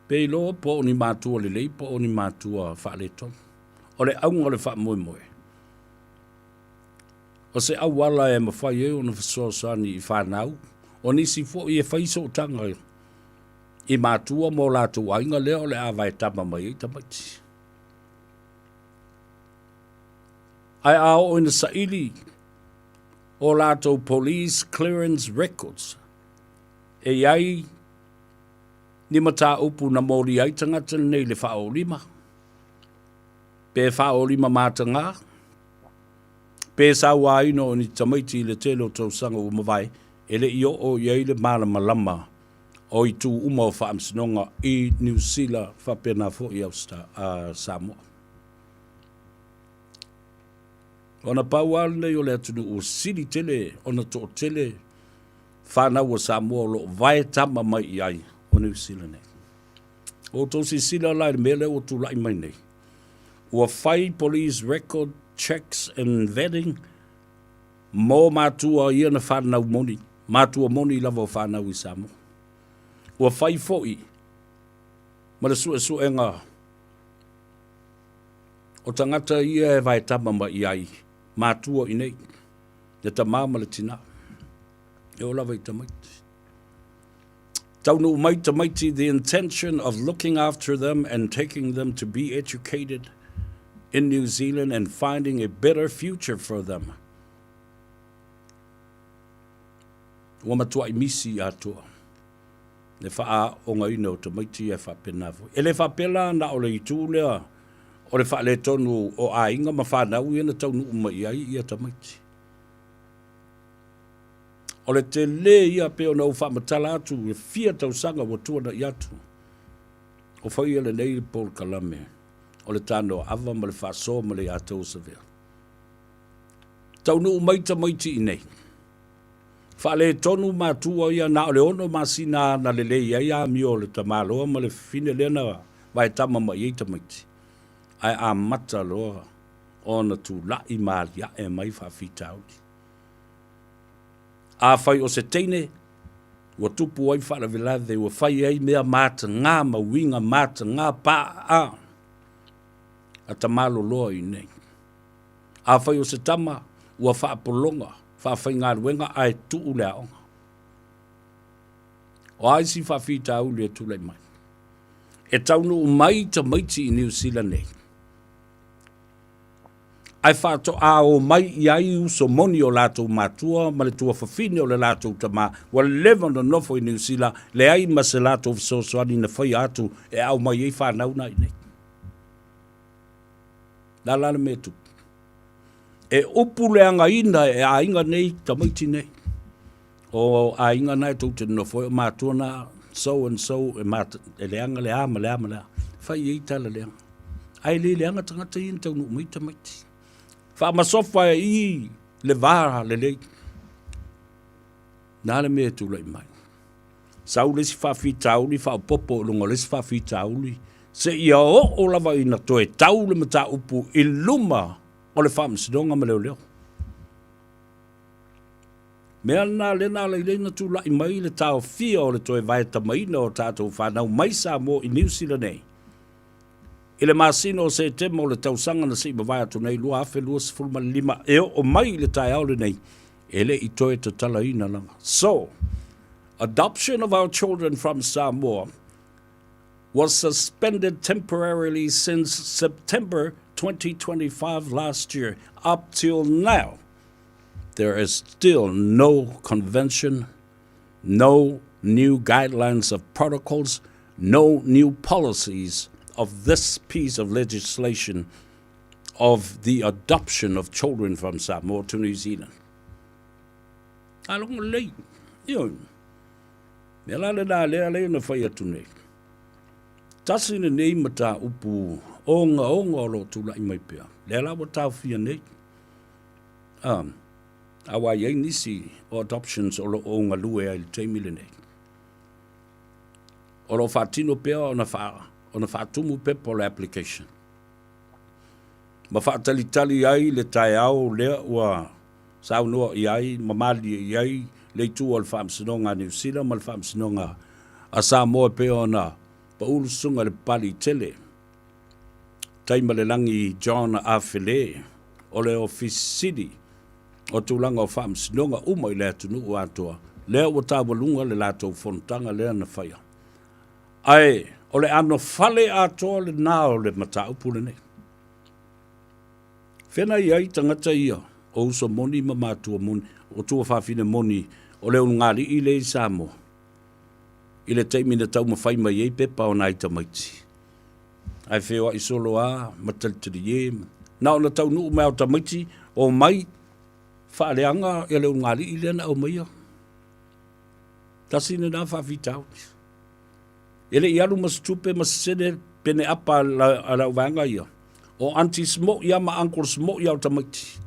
Pei loa po ni mātua le lei, po ni mātua whaaleton. O le au ngore wha moe moe. O se au wala e mawhai e o na whasoasani I whanau. O nisi fo I e whaiso tanga I mātua mō lātou ainga leo le awai tama mai I tamaiti. Ai ao ina saili o lātou police clearance records. E iai ni mata upu na mori ai tangata nei le whao lima. Pe whao lima mātanga. Pe sawa ino ni tamaiti le telo tau sanga o mawai. Ele I o iai le malama lama. O I tu uma o whaamsinonga I New Zealand whapena fo I Samoa. Ona paual nei o le atunu o siri tele, ona to tele, whanau o Samoa lo vai tama mai I ai o New Zealand nei. O to si sila lai mele o tu lai mai nei. Ua whai police record checks and vetting, mō mātua ia na whanau moni, mātua moni lava o whanau I Samoa. Ua whai foi, ma le suenga, o tangata ia e vai tama mai I ai, mātua I nei, le tamama le tina, e o lava I tamaiti. Taunu mai tamaiti, the intention of looking after them and taking them to be educated in New Zealand and finding a better future for them. Ua matua I misi atua. Le wha o ngai no tamaiti e whapena fo. E le whapela na o le itu lea, o le wha le tonu o a inga ma whanau ia na taunu umai ai ia tamaiti. O le te le ia pe o na uwha matala atu, e fia tau sanga wa tuana I atu. O whai ele nei Paul Kalame, o le tano ava ma le whaso ma le atou savea. Taunu umai tamaiti I nei. Wha le tonu mātua ia na o le ono masina na le le ia mi o le tamaloa ma le fine lena vai tama ma i tamaiti. Ai a mata loa o na tu lai malia e mai whawhitauri. A whai o se teine, ua tupu ai whala vilade, ua whai ai mea mata ngā ma winga mata ngā pā a tamalo loa I nei. A whai o se tama, ua whaapolonga, whawhai ngā ruenga ai tuu lea onga. O ai si whawhitau lea tūlei mai. E taunu mai ta maiti I New Zealand nei. Ai whāto a o mai I ai uso moni o lātou mātua, ma le tua whawhine o le lātou tama, wa lewa no nofo I New Zealand, le ai ma se lātou whasosoani na whai atu, e au mai ei whanau nai nei. Nā lana me tu. E upu le anga ina e a inga nei, tamaiti nei. O a inga nei tau te nofo e mātua na, so and so, e le anga le ama le ama le ama. Whai ei tala le anga. Ai le anga tangata I tau nuk mai tamaiti. Whaamasofa I le vara le lei. Nā le mea tūlai mai. Sau lesi whawhitauli, whaopopo lunga lesi whawhitauli, Se ia o lava ina toe tau le mata upu I luma o le whamsidonga ma leo leo. Mea nā lena le leina tu lai mai le tau fia o le toe vai tamaina o tātou whanau mai Samoa I New Zealand nei. I le masino o se tema o le tausanga na si mawai atu nei lua afe lua sifulma lima e o mai le tai au le nei. Ele I toe te tala ina langa. So, adoption of our children from Samoa was suspended temporarily since September 2025 last year. Up till now, there is still no convention, no new guidelines of protocols, no new policies of this piece of legislation of the adoption of children from Samoa to New Zealand. Along lei, yo. Mela le na fai atu nei. Tasi ne nei mata upu onga o lo tu lai mai pia. Le la wata fia nei. Awa yei nisi o adoptions o lo onga lue ai te milene. O lo fatino pia o na fatumu pe po le application. Ma fatalitali ai le tai au le ua sau noa iai, mamali iai, le tu o le whamsinonga New Zealand, ma le whamsinonga a Samoa pe o na pa ulu sunga le pali tele. Taima le langi John Afele o le Office City o tūlanga o whamsinonga umai le atunu o atoa. Lea o tāwalunga le lato fontanga lea na whaia. Ai, o le ano fale atoa le nao le mata upule nei. Whena iai tangata ia o uso moni ma mātua moni, o tua whawhine moni o leo ngāri I le Samoa. I le teimina tau mawhai mai ei pepa o nai tamaiti. Ai whewa I solo a, matalitiri e, nao na tau nuu mai o tamaiti, o mai whaaleanga e leo ngāri I le na o mai o. Tasine na whawhitau. Ele I alu mastupe masene pene apa a lau vanga ia. O anti smo ia ma uncle smo ia o tamaiti.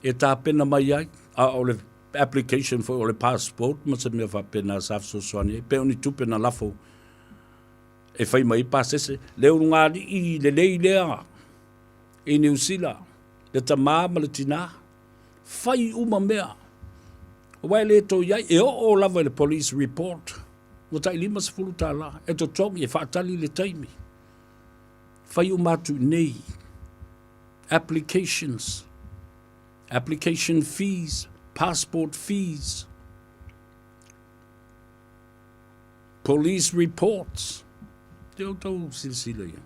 E tā pena mai ai, a o le application for o le passport, ma se mea wha pena saf so soani, pe oni tupe na lafo. E whai mai pasese, leo ngāri I le lei lea, I New Zealand, le ta māma le tina, whai uma mea. O wai le to iai, e o lava le police report, o tai lima se fulu tā la, e to tongi, e whaatali le taimi. Whai umatu nei, application fees, passport fees, police reports. Teo tau silsila ia.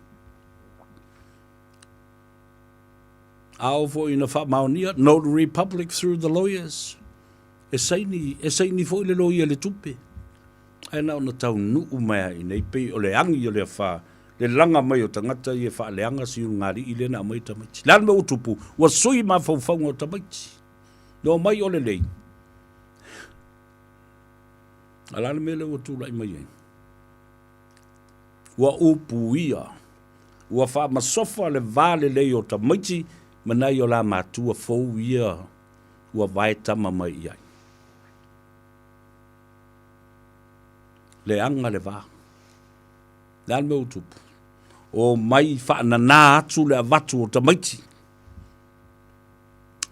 Ao fo ina wha maunia, notary public through the lawyers. E saini fo le lawyer le tupe. Ai nao na tau nuu mea I nei pe o le angi o le wha. Le langa mai o tangata I e wha leanga si ngāri I le na mai tamaiti. Lan me utupu, wa sui ma whauwhaunga o tamaiti. No mai o le lei. Alana me le o tūlai mai ei. Wa upu ia. Wa wha masofa le vale lei o tamaiti, manai o la mātua fau ia. Wa vai tama mai iai. Le anga le vā. Lan me utupu. O mai whaanana atu le avatu o tamaiti.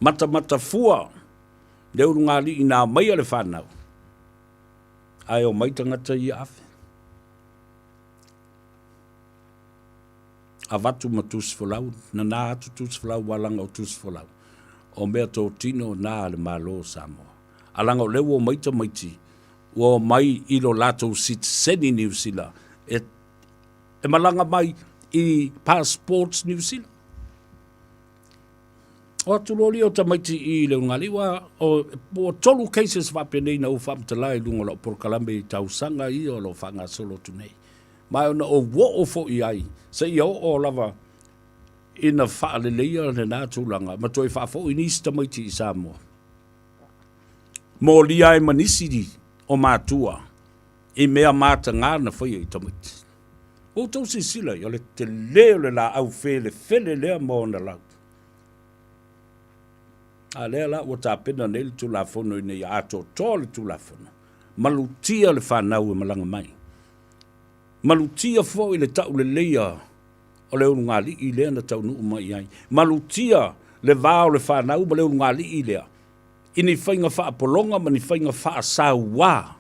Mata fua. Leo ngāli I nā mai ale whanau. Ai o mai tangata I awe. Avatu ma tus folau. Na nā atu tus folau walanga o tus folau. O mea tō tino nā le malo Samoa. Alanga o leo o mai tamaiti. O mai ilo lato sit seni New Zealand. E malanga mai I passports New Zealand. O tuloli o tamaiti I leo ngali wa o tolu cases whapenei na ufamtalai lunga lo porkalambe I tausanga I o lo whanga solo tunei. Mai ona o wo o fo I ai. Se I o lava ina whaaleleia le nā tūlanga. Ma toi whaafo I nisi tamaiti I Samoa. Mō li ai manisiri o mātua. I mea māta ngāna whaia I tamaiti. O tau si sila, o le te leo le la au fele lea mo na lau. A lea la, o ta pena nele tu la fono I nei ato tōle tu la fono. Malutia le whanau e malanga mai. Malutia fo i le tau le leia o le ungali i lea na tau nuu mai ai. Malutia le vao le whanau ma le ungali i lea. Ini whainga wha polonga ma ni whainga wha saua.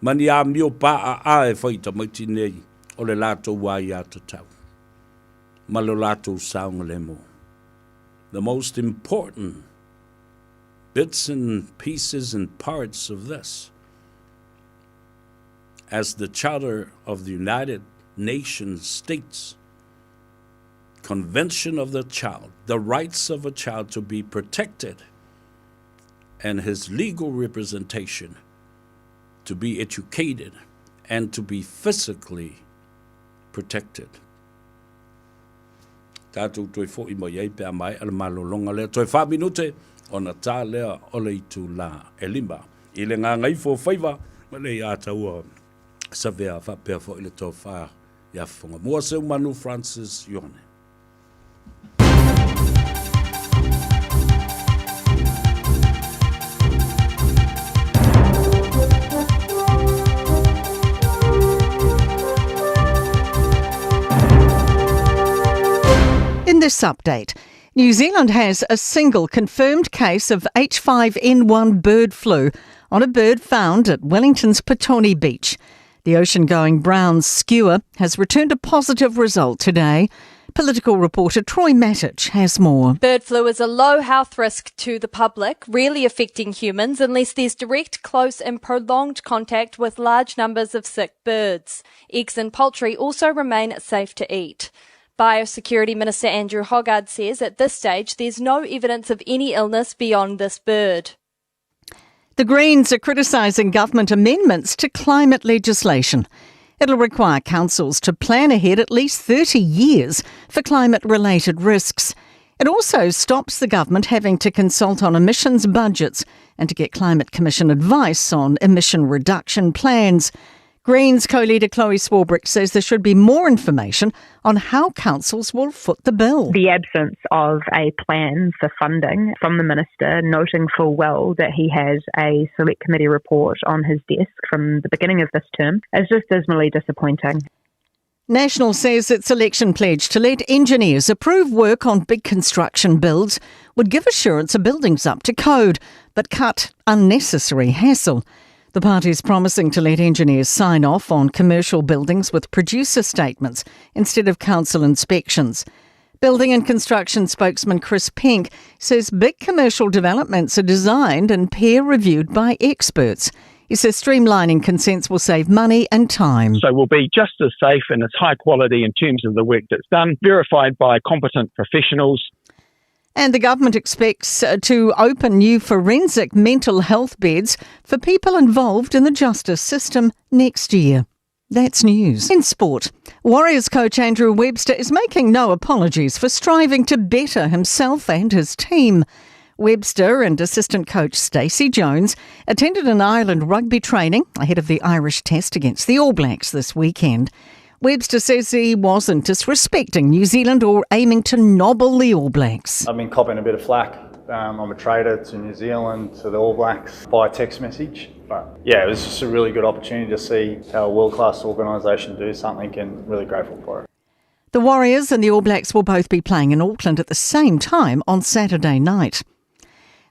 Mani a mio pa a e whaita maiti nei o le lato wai a tatau. Ma le lato saunga le mo. The most important bits and pieces and parts of this, as the Charter of the United Nations states, Convention of the Child, the rights of a child to be protected, and his legal representation, to be educated, and to be physically protected. Tātou toi fo I mai ei pēr mai ala malolonga lea. Toi 5 minute o na tā lea o le itu la e lima. I le ngā Gagaifo Faiva, ma le I ataua sa vea whapea fo I le tō wha ia whonga. Mua seu manu Francis Ione. In this update, New Zealand has a single confirmed case of H5N1 bird flu on a bird found at Wellington's Petone Beach. The ocean-going brown skewer has returned a positive result today. Political reporter Troy Matic has more. Bird flu is a low health risk to the public, rarely affecting humans unless there's direct, close and prolonged contact with large numbers of sick birds. Eggs and poultry also remain safe to eat. Biosecurity Minister Andrew Hoggard says at this stage there's no evidence of any illness beyond this bird. The Greens are criticising government amendments to climate legislation. It'll require councils to plan ahead at least 30 years for climate-related risks. It also stops the government having to consult on emissions budgets and to get Climate Commission advice on emission reduction plans. Greens co-leader Chloe Swarbrick says there should be more information on how councils will foot the bill. The absence of a plan for funding from the Minister, noting full well that he has a select committee report on his desk from the beginning of this term, is just dismally disappointing. National says its election pledge to let engineers approve work on big construction builds would give assurance a building's up to code, but cut unnecessary hassle. The party's promising to let engineers sign off on commercial buildings with producer statements instead of council inspections. Building and construction spokesman Chris Pink says big commercial developments are designed and peer-reviewed by experts. He says streamlining consents will save money and time. So we'll be just as safe and as high quality in terms of the work that's done, verified by competent professionals. And the government expects to open new forensic mental health beds for people involved in the justice system next year. That's news. In sport, Warriors coach Andrew Webster is making no apologies for striving to better himself and his team. Webster and assistant coach Stacey Jones attended an Ireland rugby training ahead of the Irish test against the All Blacks this weekend. Webster says he wasn't disrespecting New Zealand or aiming to nobble the All Blacks. I've been copping a bit of flack. I'm a trader to New Zealand, to the All Blacks, by text message. But yeah, it was just a really good opportunity to see how a world-class organisation do something, and really grateful for it. The Warriors and the All Blacks will both be playing in Auckland at the same time on Saturday night.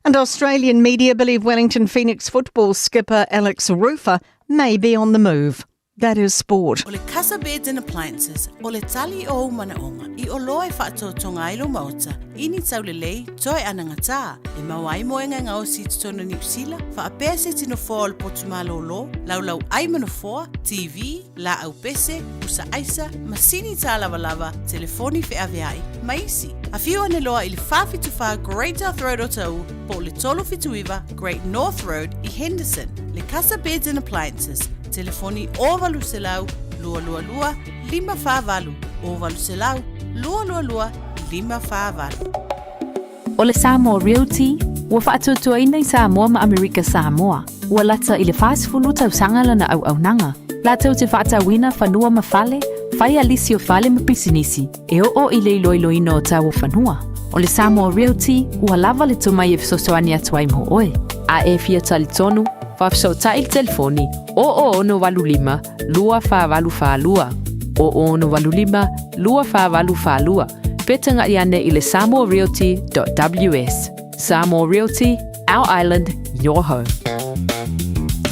And Australian media believe Wellington Phoenix football skipper Alex Rufer may be on the move. That is sport. O le Casa Beds and Appliances, o le tali o manaonga, I o loa whaatotonga ilo mauta, ini tau le lei, toi ananga tā, e mawai moenga ngau si tona New Zealand, wha a pese tino fōa le potumalo lo, lau ai manafoa, TV, la au pese, usa aisa, masini tā lava, telefoni fe aveai, maisi. A whiu ane loa I le whawhituwha Great North Road o tau, po le tolo whituiwa Great North Road I Henderson, le Casa Beds and Appliances. Telefoni ovalu selau, lua, lima whāwalu. Ovalu selau, lua, lima whāwalu. O le Samoa Realty, ua whaatutua I Samoa ma Amerika Samoa. Ua lata I le whaasifulu tau sangala na au nanga. Latau te whaatawina whanua ma whale, whai alisi o whale ma pisinisi. E o I le iloiloino o tau o whanua. O le Samoa Realty, ua lava le tumai e fisosoani atuai mo oe. A e fia tali tonu, Whapsauta il telefoni o no walulima lua whawalufalua. O no walulima lua whawalufalua. Petanga iane ile samoarealty.ws. Samoa Realty, our island, your home.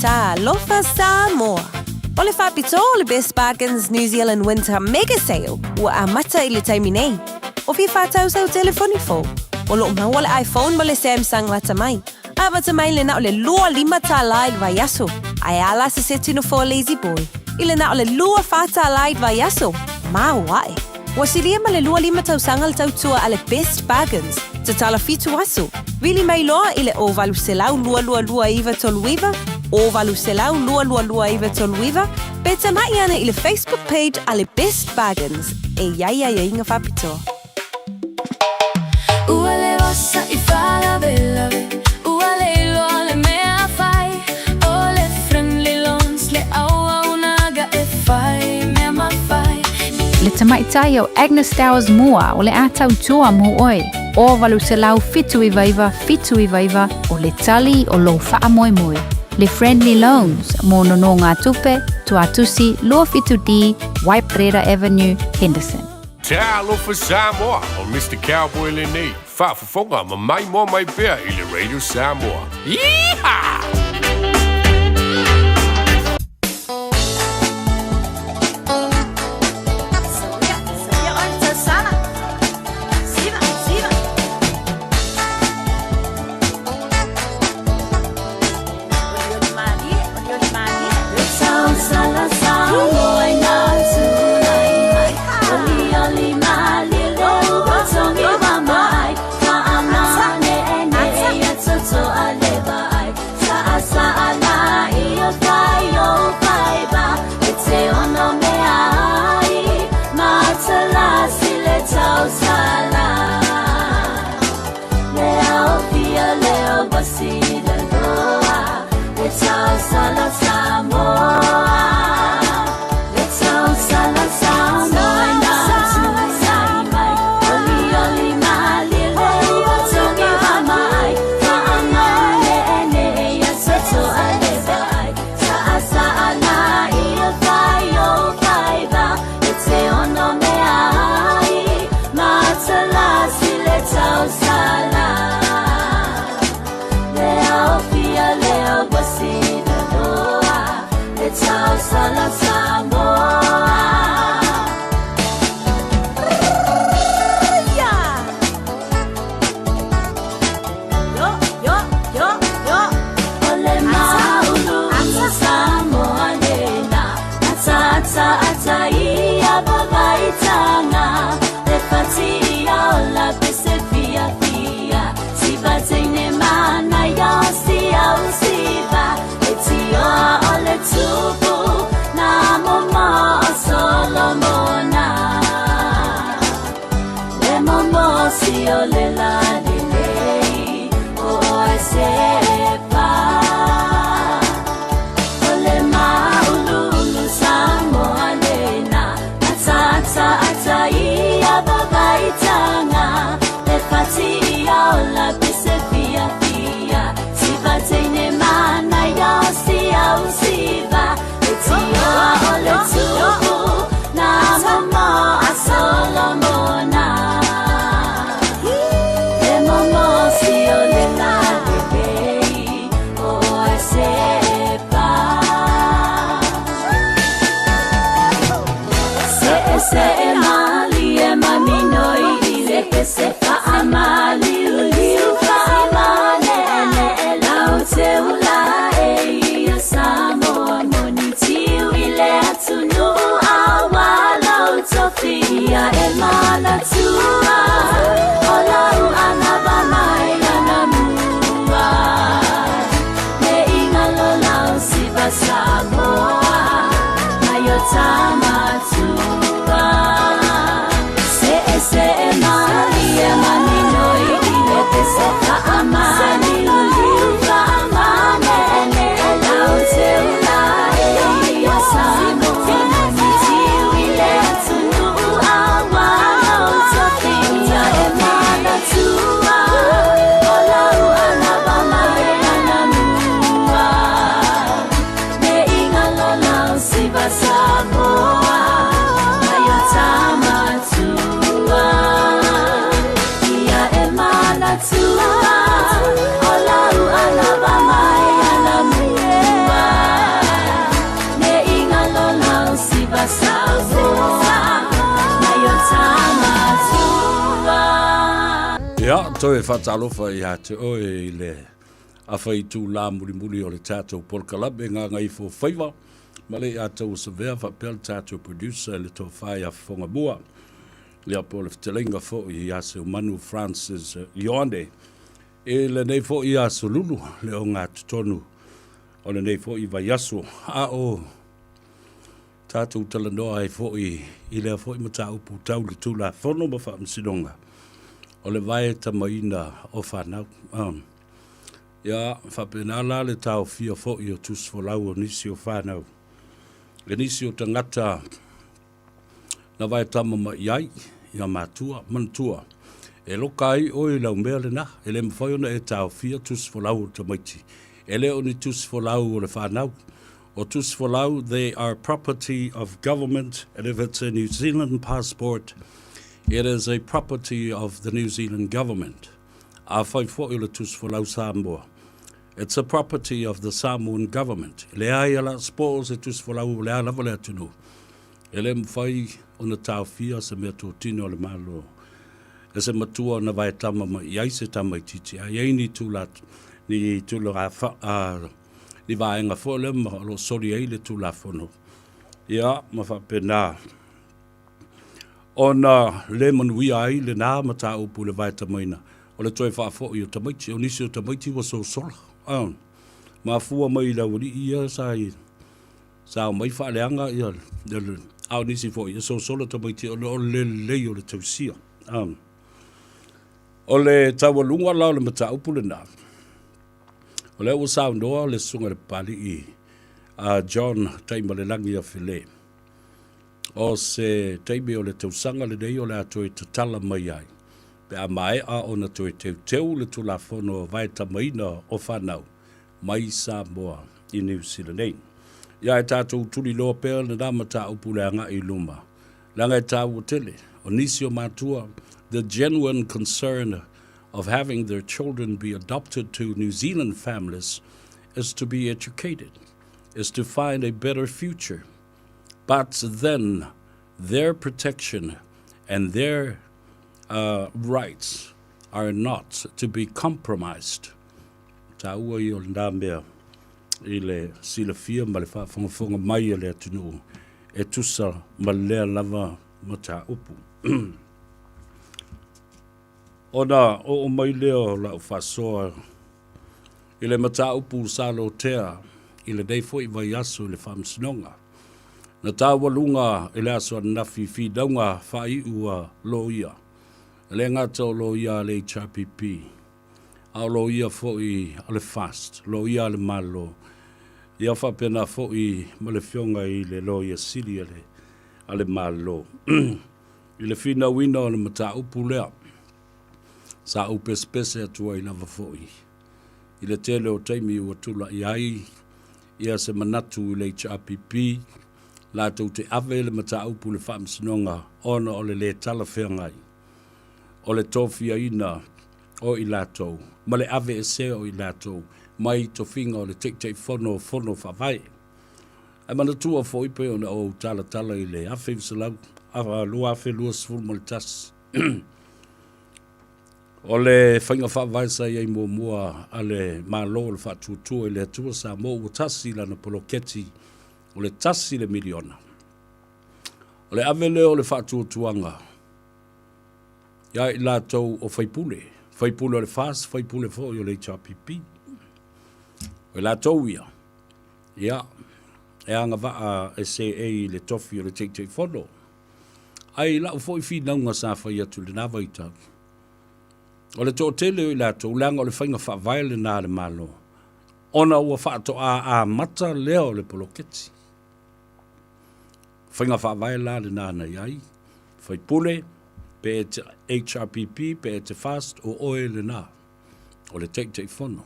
Ta lofa Samoa. Ole whapito le Best Bargains New Zealand Winter Mega Sale ua amata i le taimi nei. O fi whātau sau telefoni fo. O lo maua le iPhone ma le Samsung lata mai. A wata mai le na o le lua lima tā lai vai yaso. Ai ala se se tino fo lazy boy. I le na o le lua whātā lai vai yaso. Ma wae. Wa siria ma le lua lima tau sanga le tau tua a le Best Bargains. Te tala fitu aso. Vili mai loa i le o valu selau lua iwa toluiva. O valu selau lua iwa toluiva. Beta mai ana i le Facebook page a le Best Bargains. E ia inga whapitoa. Ua le osa I whala velawe. Ua le loa le mea whai. O le friendly loans le aua unaga e whai. Mea ma whai. Le tamaitai o Agnes Towers mua o le atau tua mo oi. O valu se lau fitu I vaiva o le tali o lo faa moe moe. Le Friendly Loans mo nono ngā tupe, tuatusi, lua fitu di, Waiprera Avenue, Henderson. Te alofa Samoa o Mr. Cowboy le nei. Whaafafonga ma mai mo mai bea I le Radio Samoa. Yeehaw! Ia, toi whatalofa I te oe I le a whai tū la muri o le tātou polkalab e ngā Gagaifo Faiva. Ma le a tau sa vea whapel tātou producer le tō whai a whonga bua. Ia po le whtelenga fo I a se Manu Francis Ioane. E le nei fo I a se lulu le o ngā tutonu. O le nei fo I vai aso. A o tātou talanoa e fo I le fo I mata upu tau le tū la whono ma wha msidonga. O le vai ta maina o whanau. Ia, whapena la le tau fia fo I o tus fo lau o nisi o whanau. Le nisi o tangata na vai tama ma iai, ia mātua, mantua. E loka ai o I lau mea le na, e le mwhaiona e tau fia tus fo lau o tamaiti. E le o ni tus fo lau o le whanau. O tus fo lau, they are property of government, and if it's a New Zealand passport, it is a property of the New Zealand government. A whai fo I le tus fo lau Samoa. It's a property of the Samoan government. Le ai ala spores e tus fo lau le ala vale atunu. E le mwhai o na tau fia se mea tō tino le malo. E se matua na vai tama ma iai se tama I titi. A iei ni tūlat, ni tūla ni vaenga fo le ma lo sori ei le tūla fono. Ia, ma whapena. Ona le manuia ai le nā ma tā upu le vai tamaina. O le toi whaafo I o tamaiti, o nisi o tamaiti wa so sola. Ma fua mai la wari ia sa mai whaaleanga ia au nisi fo ia so sola tamaiti o le lei o le tausia. O le tawalunga lao le mata upu le nā. O le ua sao noa le sunga le pali I John taima le langi a file. O se taime o le tausanga le nei o le atoe tatala mai ai. Pe a mai a o na toe teu le tula fono vai tamaina o whanau. Mai Samoa I New Zealand. Ia e tātou tuli loa pēr na dama tā upu le anga I luma. Langa e tā tele o nisi o mātua, the genuine concern of having their children be adopted to New Zealand families is to be educated, is to find a better future. But then their protection and their rights are not to be compromised. Ta ua I o nā mea I le sila fia ma le whaafonga mai le atunu e tusa ma lea lava ma tā upu. Ona o mai leo la whasoa I le mata upu salo tea I le nei fo I vai aso I le whamsinonga. Na tā walunga I le aso nafi whidaunga whai ua lo ia. Le ngata o lo ia le HRPP. A lo ia fo I ale fast. Lo ia le malo. Ia whapena fo I ma le fionga I le lo ia sili ale malo. I le whina wina o le mata upu lea. Sa upe spese atua I lava foi. I le tele o taimi ua tula I ai, ia se manatu I le HRPP, la tau te ave le mata upu le whamsinonga, ona o le tala whengai. O le tofia ina o I latou, ma le ave e se o I latou, mai to finga o le te fono whawai. Ai manatua foi pe ona o tala I le afe visalau, lua afe lua sful mo le tas. O le whainga whawaisa I mua ale malo le whatutua I le atua Samoa o tasi lana poloketi o le tasi le miliona. O le avele o le whatuatuanga. Ia I lātou o whaipule. Whaipule o le fast, whaipule fo I o le HRPP. O lātou ia. Ia. E anga waa e se e le tofi o le te whono. Ai lau fo I whinaunga sa whai atu le nawa I tau. O le tō tele o I lātou langa o le whainga whaavai le nā le malo. Ona ua whaato a mata leo le poloketi. Whainga whaavai la le nā nei ai. Whaipule, pe e te HRPP, pe e te fast o oe le nā. O le te whono.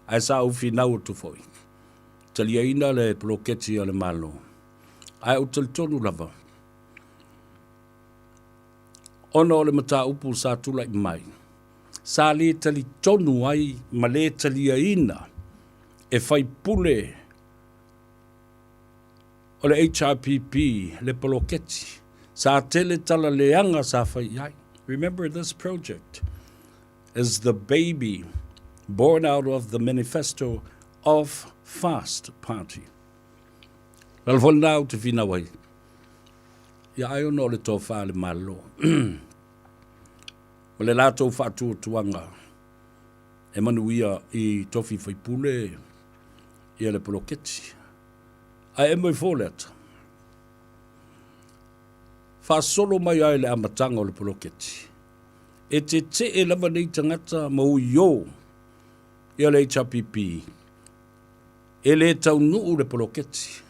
Ai sa uwhi nau tu foi. Talia ina le poloketi o le malo. Ai o tali tonu lava. Ona o le mata upu sa tula I mai. Sa le tali tonu ai ma le talia ina e whai pule o le HRPP le poloketi sa tele tala leanga sa whai ai. Remember this project. is the baby born out of the manifesto of Fast Party. Alfon now te fina wai. Ia ai ono le tō whāle malo. O le lātou whātua tuanga. E manuia I tofi whaipule I le poloketi. Ai e moi fōleta. Whasolo mai ai le amatanga o le poloketi. E te e lava nei tangata mau yo Ia le HRPP. E le tau nuu le poloketi.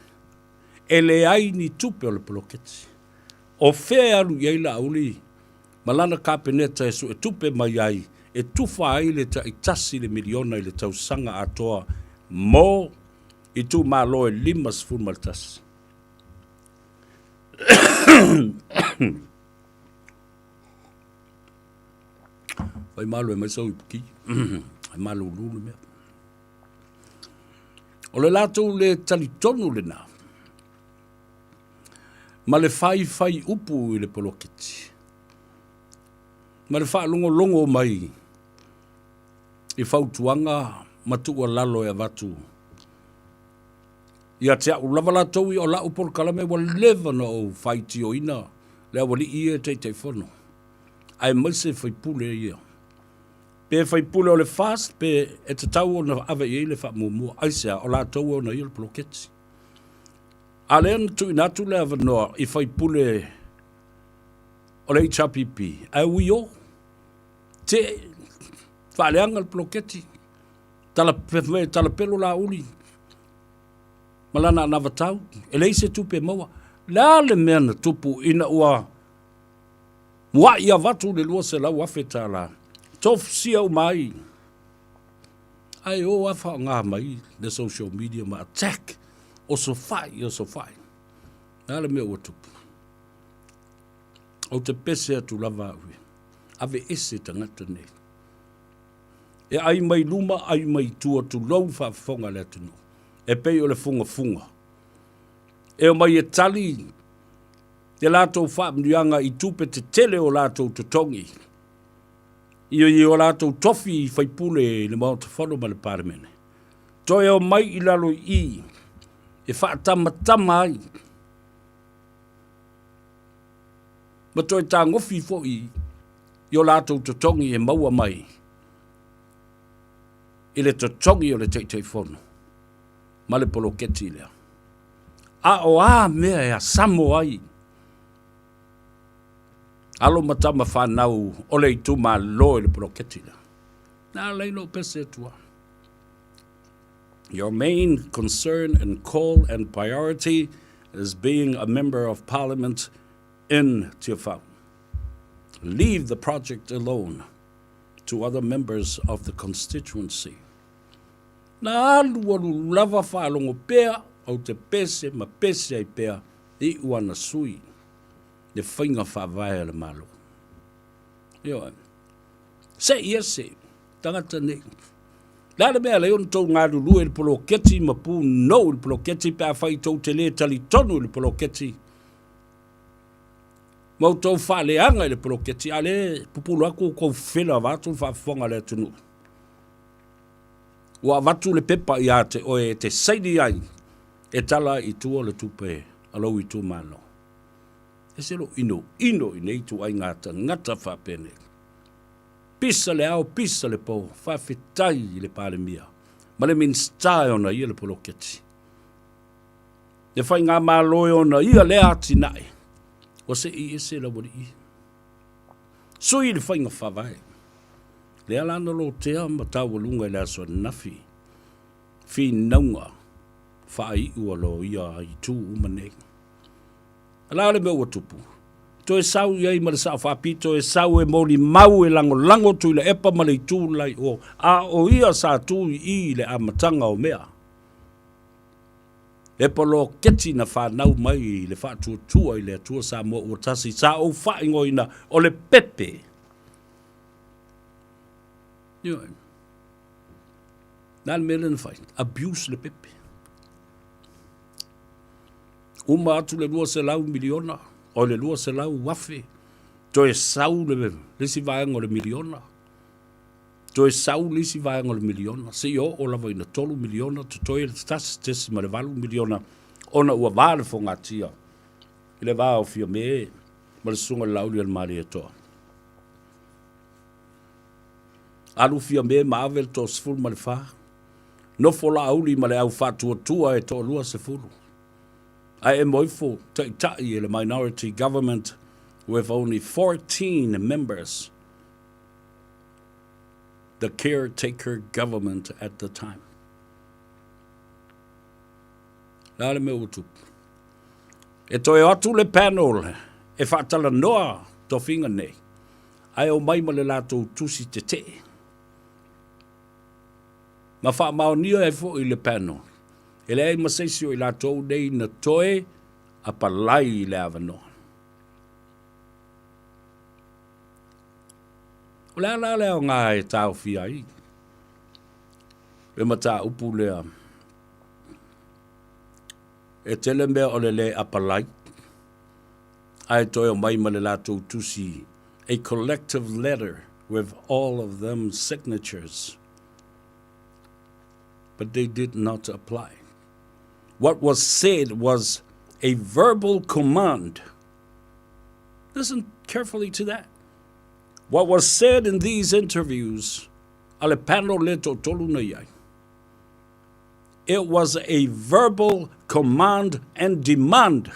E le ai ni tupe o le poloketi. O fea alu iai la auli. Malana kapeneta e su e tupe mai ai. E tufa ai le ta itasi le miliona I le tau sanga atoa. Mo I tu malo e limas fulmaltas. Vai malo e mai sau I puki. Ai malo lulu mea. O le lātou le talitonu le nā. Ma le fai upu I le poloketi. Ma le whaalongo longo mai I whautuanga matua lalo e vatu. Ia te au lava lātou I o lau por kalame wa leva no o whaiti o ina. Lea wali I e te whono. Ai maise whaipule ia. Pe whaipule o le fast, pe e te tau o na awa I le wha mua. Aisea o lātou o na I le poloketi. A le anu tu inatu le awa noa I whaipule o le HRPP. Ai ui o. Te whaaleanga le poloketi. Tala pelo la uli. Malana na vatau. E leise tupe maua. La le mea na tupu ina ua. Mua ia vatu le lua se lau afeta la. Tof sia mai. Ai o afa ngā mai. Le social media ma attack. O so fai. La le mea ua tupu. O te pese atu lava aui. Ave ese tangata nei. E ai mai luma, ai mai tua tu lau whaafonga le atunu. E pei o le funga. E o mai e tali, te lātou whaamnianga I tupe te tele o lātou tutongi. I o lātou tofi I whaipule le mau te whano ma le pāremene. Toi o mai I lalo I, e whaatamatama ai. Ma toi tā ngofi fo I o lātou tutongi e maua mai. I le tutongi o le teitei whono. Ma le poloketi lea. A o a mea e a Samoa ai. Alo matama whanau o le itu ma lo le poloketi lea. Nā leilo pese tua. Your main concern and call and priority is being a member of parliament in Tiafau. Leave the project alone to other members of the constituency. Na alu lava whaalongo pea au te pese ma pese ai pea I uana sui le whainga whawai le malo. Io se ia se tangata nei. Lala mea leon tau ngā lulu le poloketi ma pū no le poloketi pēa whai tau te le tali tonu le poloketi. Mau tau whaaleanga le poloketi a le pupulu aku kou whina wātu whaafonga le tunu. Wa watu le pepa I ate o e te saidi ai e tala I tua le tupe alau I tu malo. E se lo ino I nei tu ai ngata whapene. Pisa le au, pisa le po, whawhetai le pālemia. Ma le min stai ona ia le poloketi. Le whai ngā māloi ona ia le ati nai. O se I se la wari I. So I le whai ngā whawai. Le alana lo tea ma tau lunga I le aswa nafi. Fi naunga. Whai ua lo ia I tu umane. Ala le mea ua tupu. To e sau iai ma le sa whapito e sau e moli mau e lango tu le epa ma le tū lai o. A o ia sa tū I le amatanga o mea. E polo keti na whanau mai le whātua I le atua sa mo o tasi sa o whaingoina o le pepe. Ioi. Nāle mele na whai. Abuse le pepe. Uma atu le lua se lau miliona. O le lua se lau wafe. To e sau le si vaenga o le miliona. Toi sau lisi vai ngol miliona. Se yo o lava ina 3 miliona to toi le tas tesi ma le 8 miliona ona ua vale fo ngatia. Ile va o fia me ma le sunga lauli al mari e toa. Alu fia me maavel to sful ma le fa. No fola auli ma le au fatua tua e to lua se fulu. Ai e moifo tai e le minority government with only 14 members. The caretaker government at the time. Lale me utu. E toi atu le panel, e whaatala noa to whinga nei. Ai o mai ma le lato tusi te te. Ma wha maonia e fo i le panel. E le ai maseisio i lato nei na toe a palai i le avanoa. O lea la lea o ngā e tāo fia i. E mata upu lea. E tele mea o le apalai. Ai toi o mai ma le lātou tusi. A collective letter with all of them signatures. But they did not apply. What was said was a verbal command. Listen carefully to that. What was said in these interviews, it was a verbal command and demand.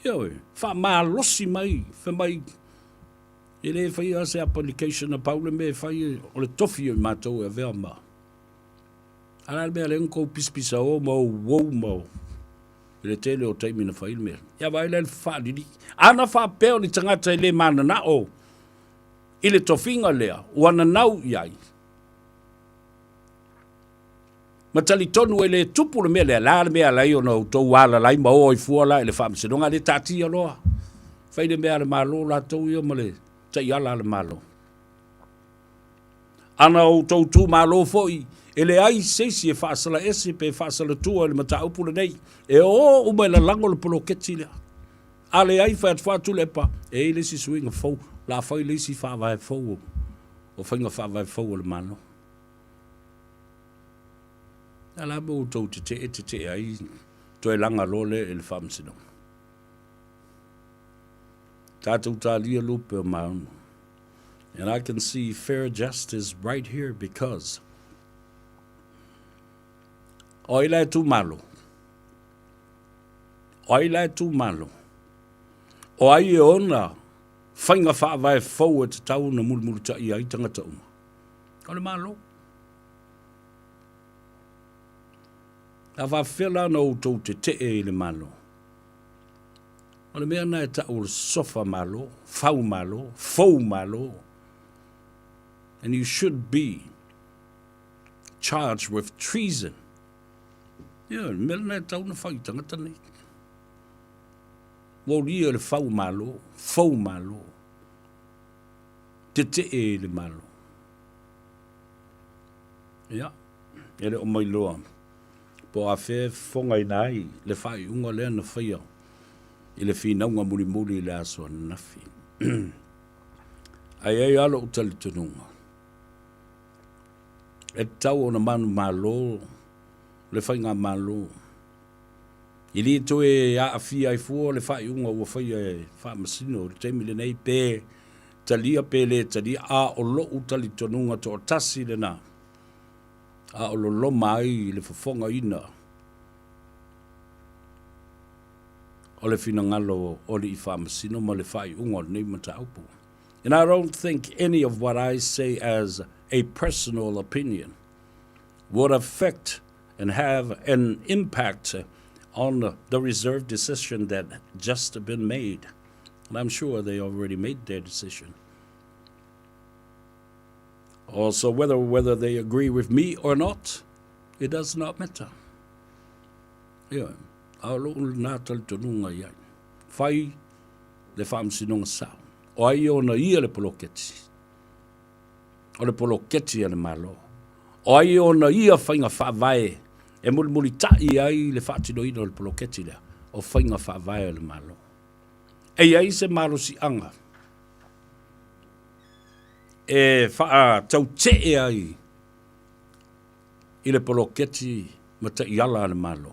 Yo, fa malosi mai, fa mai. Ele fai ase application a Paula me fai o le tofi o matou e vea ma. Ala me alenko pispisa o mo. Ile tele o taimi na whaile mea. Ia vai le whaadiri. Ana wha peo ni tangata ile mana na o. Ile tofinga lea. Wana nau iai. Matali tonu ele tupu le mea lea. La mea lai o na utou wala lai ma o i fuala ele wha msedonga le tati aloa. Whaile mea le malo la tau ia ma le. Tai ala le malo. Ana o tau tu malo foi. Ele ai seisi e whaasala ese pe whaasala tua le mata upule nei. E o umai la lango le polo keti lea. Ale ai whaat whaatu lepa. E ile si suinga fau. La whai le si whaavai fau. O whainga whaavai fau le mano. Ala mo tau te ai. Toi langa lole e le whaamsino. Tātou tā lia lupe o maunu. And I can see fair justice right here because o ilai tu malo. O ilai tu malo. O ai e ona whainga whaavai fau e te tau na mulmulu ta i ai tangata uma. O le malo. A whawhela na outou te e le malo. O le mea na e tau le sofa malo, fau malo, fau malo. And you should be charged with treason. Ia, mea na e tau na whai tangata nei. Wauria le fau malo. Te e le malo. Ia, ele o mai loa. Po a fe fonga inai, le whai unga lea na whaia. I le whinaunga muri le aso nafi. Ai alo utali tununga. E tau o na manu malo, le whainga malo. I li to e a fia ai fua le whai unga ua whaia e wha masino, le teimi le nei pe, talia pe le talia a o lo utali tununga to o tasi le na. A o lo loma ai le whafonga ina. O le fina ngalo o le ifamasino ma le whai unga nei mata upu. And I don't think any of what I say as a personal opinion would affect and have an impact on the reserve decision that just been made. And I'm sure they already made their decision. Also, whether they agree with me or not, it does not matter. Yeah. A lo natal tununga iai. Whai le whaamsinonga sao. O ai o na ia le poloketi. O le poloketi ale malo. O ai o na ia whainga whaavae. E muli tai ai le whaatino ino le poloketi lea. O whainga whaavae ale malo. E ai se malo si anga. e wha tau te e ai i le poloketi ma ta iala le malo.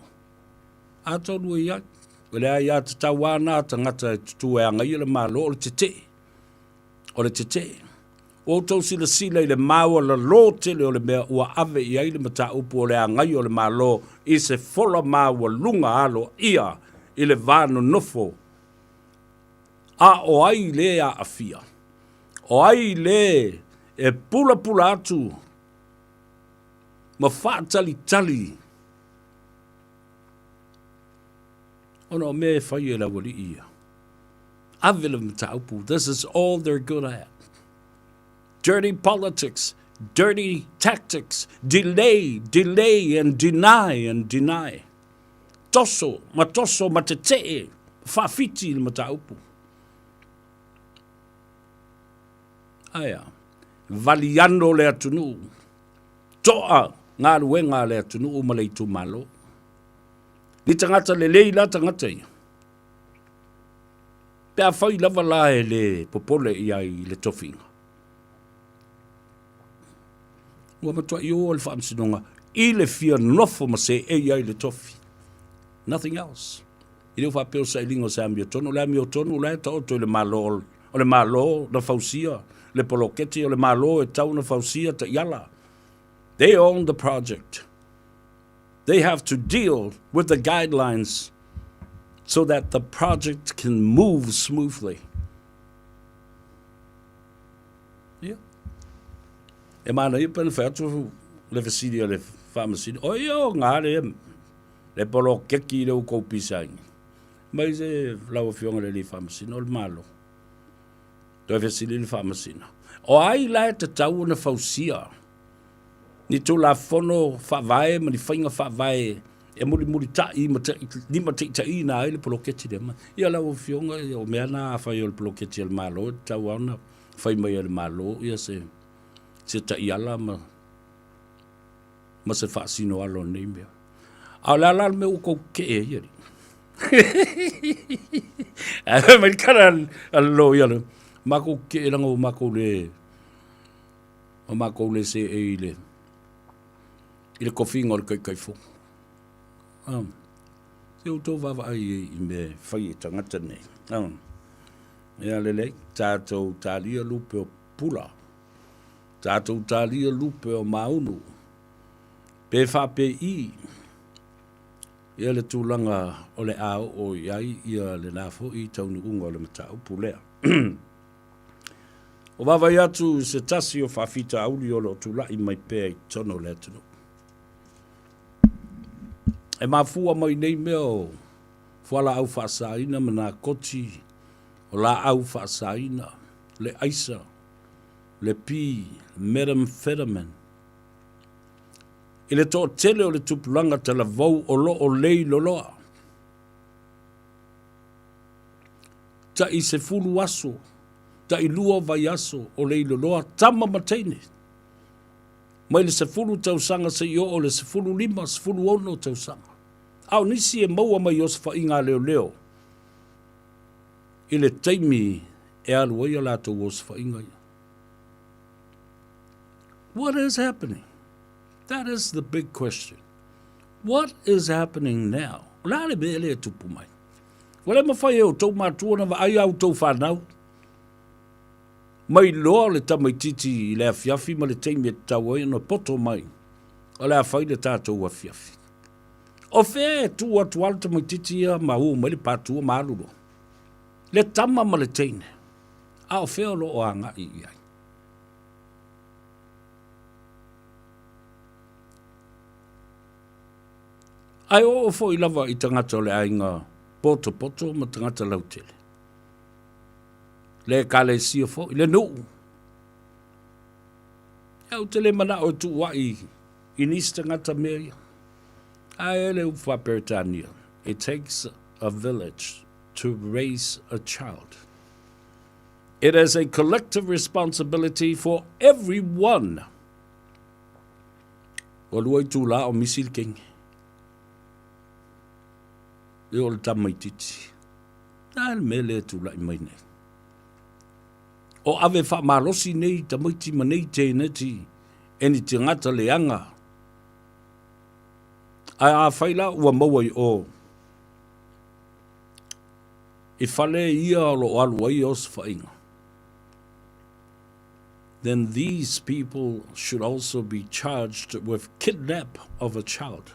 A tonu i ai. Wale ai a te tawana tangata tu e anga i le malo o le te. O le te. O tau sila i le maua la lo te le o le mea ua ave i ai le mata upu o le anga i o le malo i se fola maua lunga alo ia i le vano nofo. A o ai le a afia. O ai le e pula atu. Ma wha tali. Ono me whai e la wali ia. Avila mtaupu. This is all they're good at. Dirty politics, dirty tactics, delay and deny. Toso, ma te tee. Whawhiti le mtaupu. Aya. Valiano le atunu. Toa ngā ruenga le atunu o malei tu malo. Ni tangata le leila tangata ia. Pea whai lava lae le popole ia i le tofinga. Ua matua i o le whaamsinonga. I le fia nofo ma se e ia i le tofi. Nothing else. I leo whapeo sa ilingo sa amia tono. Le amia tono le ta oto i le malo. O le malo na fausia. Le poloketi o le malo e tau na fausia ta iala. They own the project. They have to deal with the guidelines so that the project can move smoothly. Yeah. E mana i pene whātu le whasiri le whamasiri. O io ngā le polo keki le ukou pisaingi. Mai se lawa fionga le whamasiri o le malo. Toi whasiri le whamasiri. O ai lai te tau na fausia. Ni tō la whono whawai, ma ni whainga whawai, e muri tai, lima te tai nā ele poloketi le ma. Ia lau fionga, o mea nā whai o le poloketi le malo, tau ana, whai mai le malo, ia se tai ala ma se whaasino alo nei mea. Au la me uko ke e iari. Mai kara alo iale, mako ke e langa o mako le se e ile. I le kofinga o le Gagaifo. Se o tō wawa ai i me whai e tangata nei. Ea lele, tātou tālia lupe o pula. Tātou tālia lupe o maunu. Pe whape i. Ea le tūlanga o le ao o iai ia le nāfo i taunu unga o le matau pulea. O wawa i atu se tasi o whawhita auli o lo tūlai mai pēa i tono le atunu. E mafua mai nei mea o fuala au whaasaina mana koti o la au whaasaina, le aisa, le pi, methamphetamine. I le tō tele o le tupulanga te la vau o lo o lei loloa. Ta i se fulu aso, ta i lua vai aso o lei loloa, tama mateine. Mai le se fulu tausanga se i o le se fulu lima, se fulu ono tausanga. Au nisi e maua mai o se whainga leo. I le taimi e alua ia lātou o se whainga ia. What is happening? That is the big question. What is happening now? La le me ele tupu mai. Wale mawhai e o tau mātua na wa ai au tau whanau. Mai loa le tamaititi i le afiafi ma le taimi e tau ai na poto mai. O le awhai le tātou afiafi. O whea tu atu alta mai titia ma u mai le pātua māruro. Le tama ma le teine. A o whea lo o anga i ai. Ai o fo i lava i tangata o le ainga poto ma tangata lautele. Le ka le sia fo i le nuu. Au tele mana o tu wai i nisi tangata mea. It takes a village to raise a child. It is a collective responsibility for everyone. O luai tū la o misil king. E o le tamaititi. Nā mele tū la i mai nei. O ave wha malosi nei ta maiti manei tēne ti. Eni te ngata leanga. Ai a whaila ua mawai o. I whale ia o lo alu ai o sa whainga. Then these people should also be charged with kidnap of a child.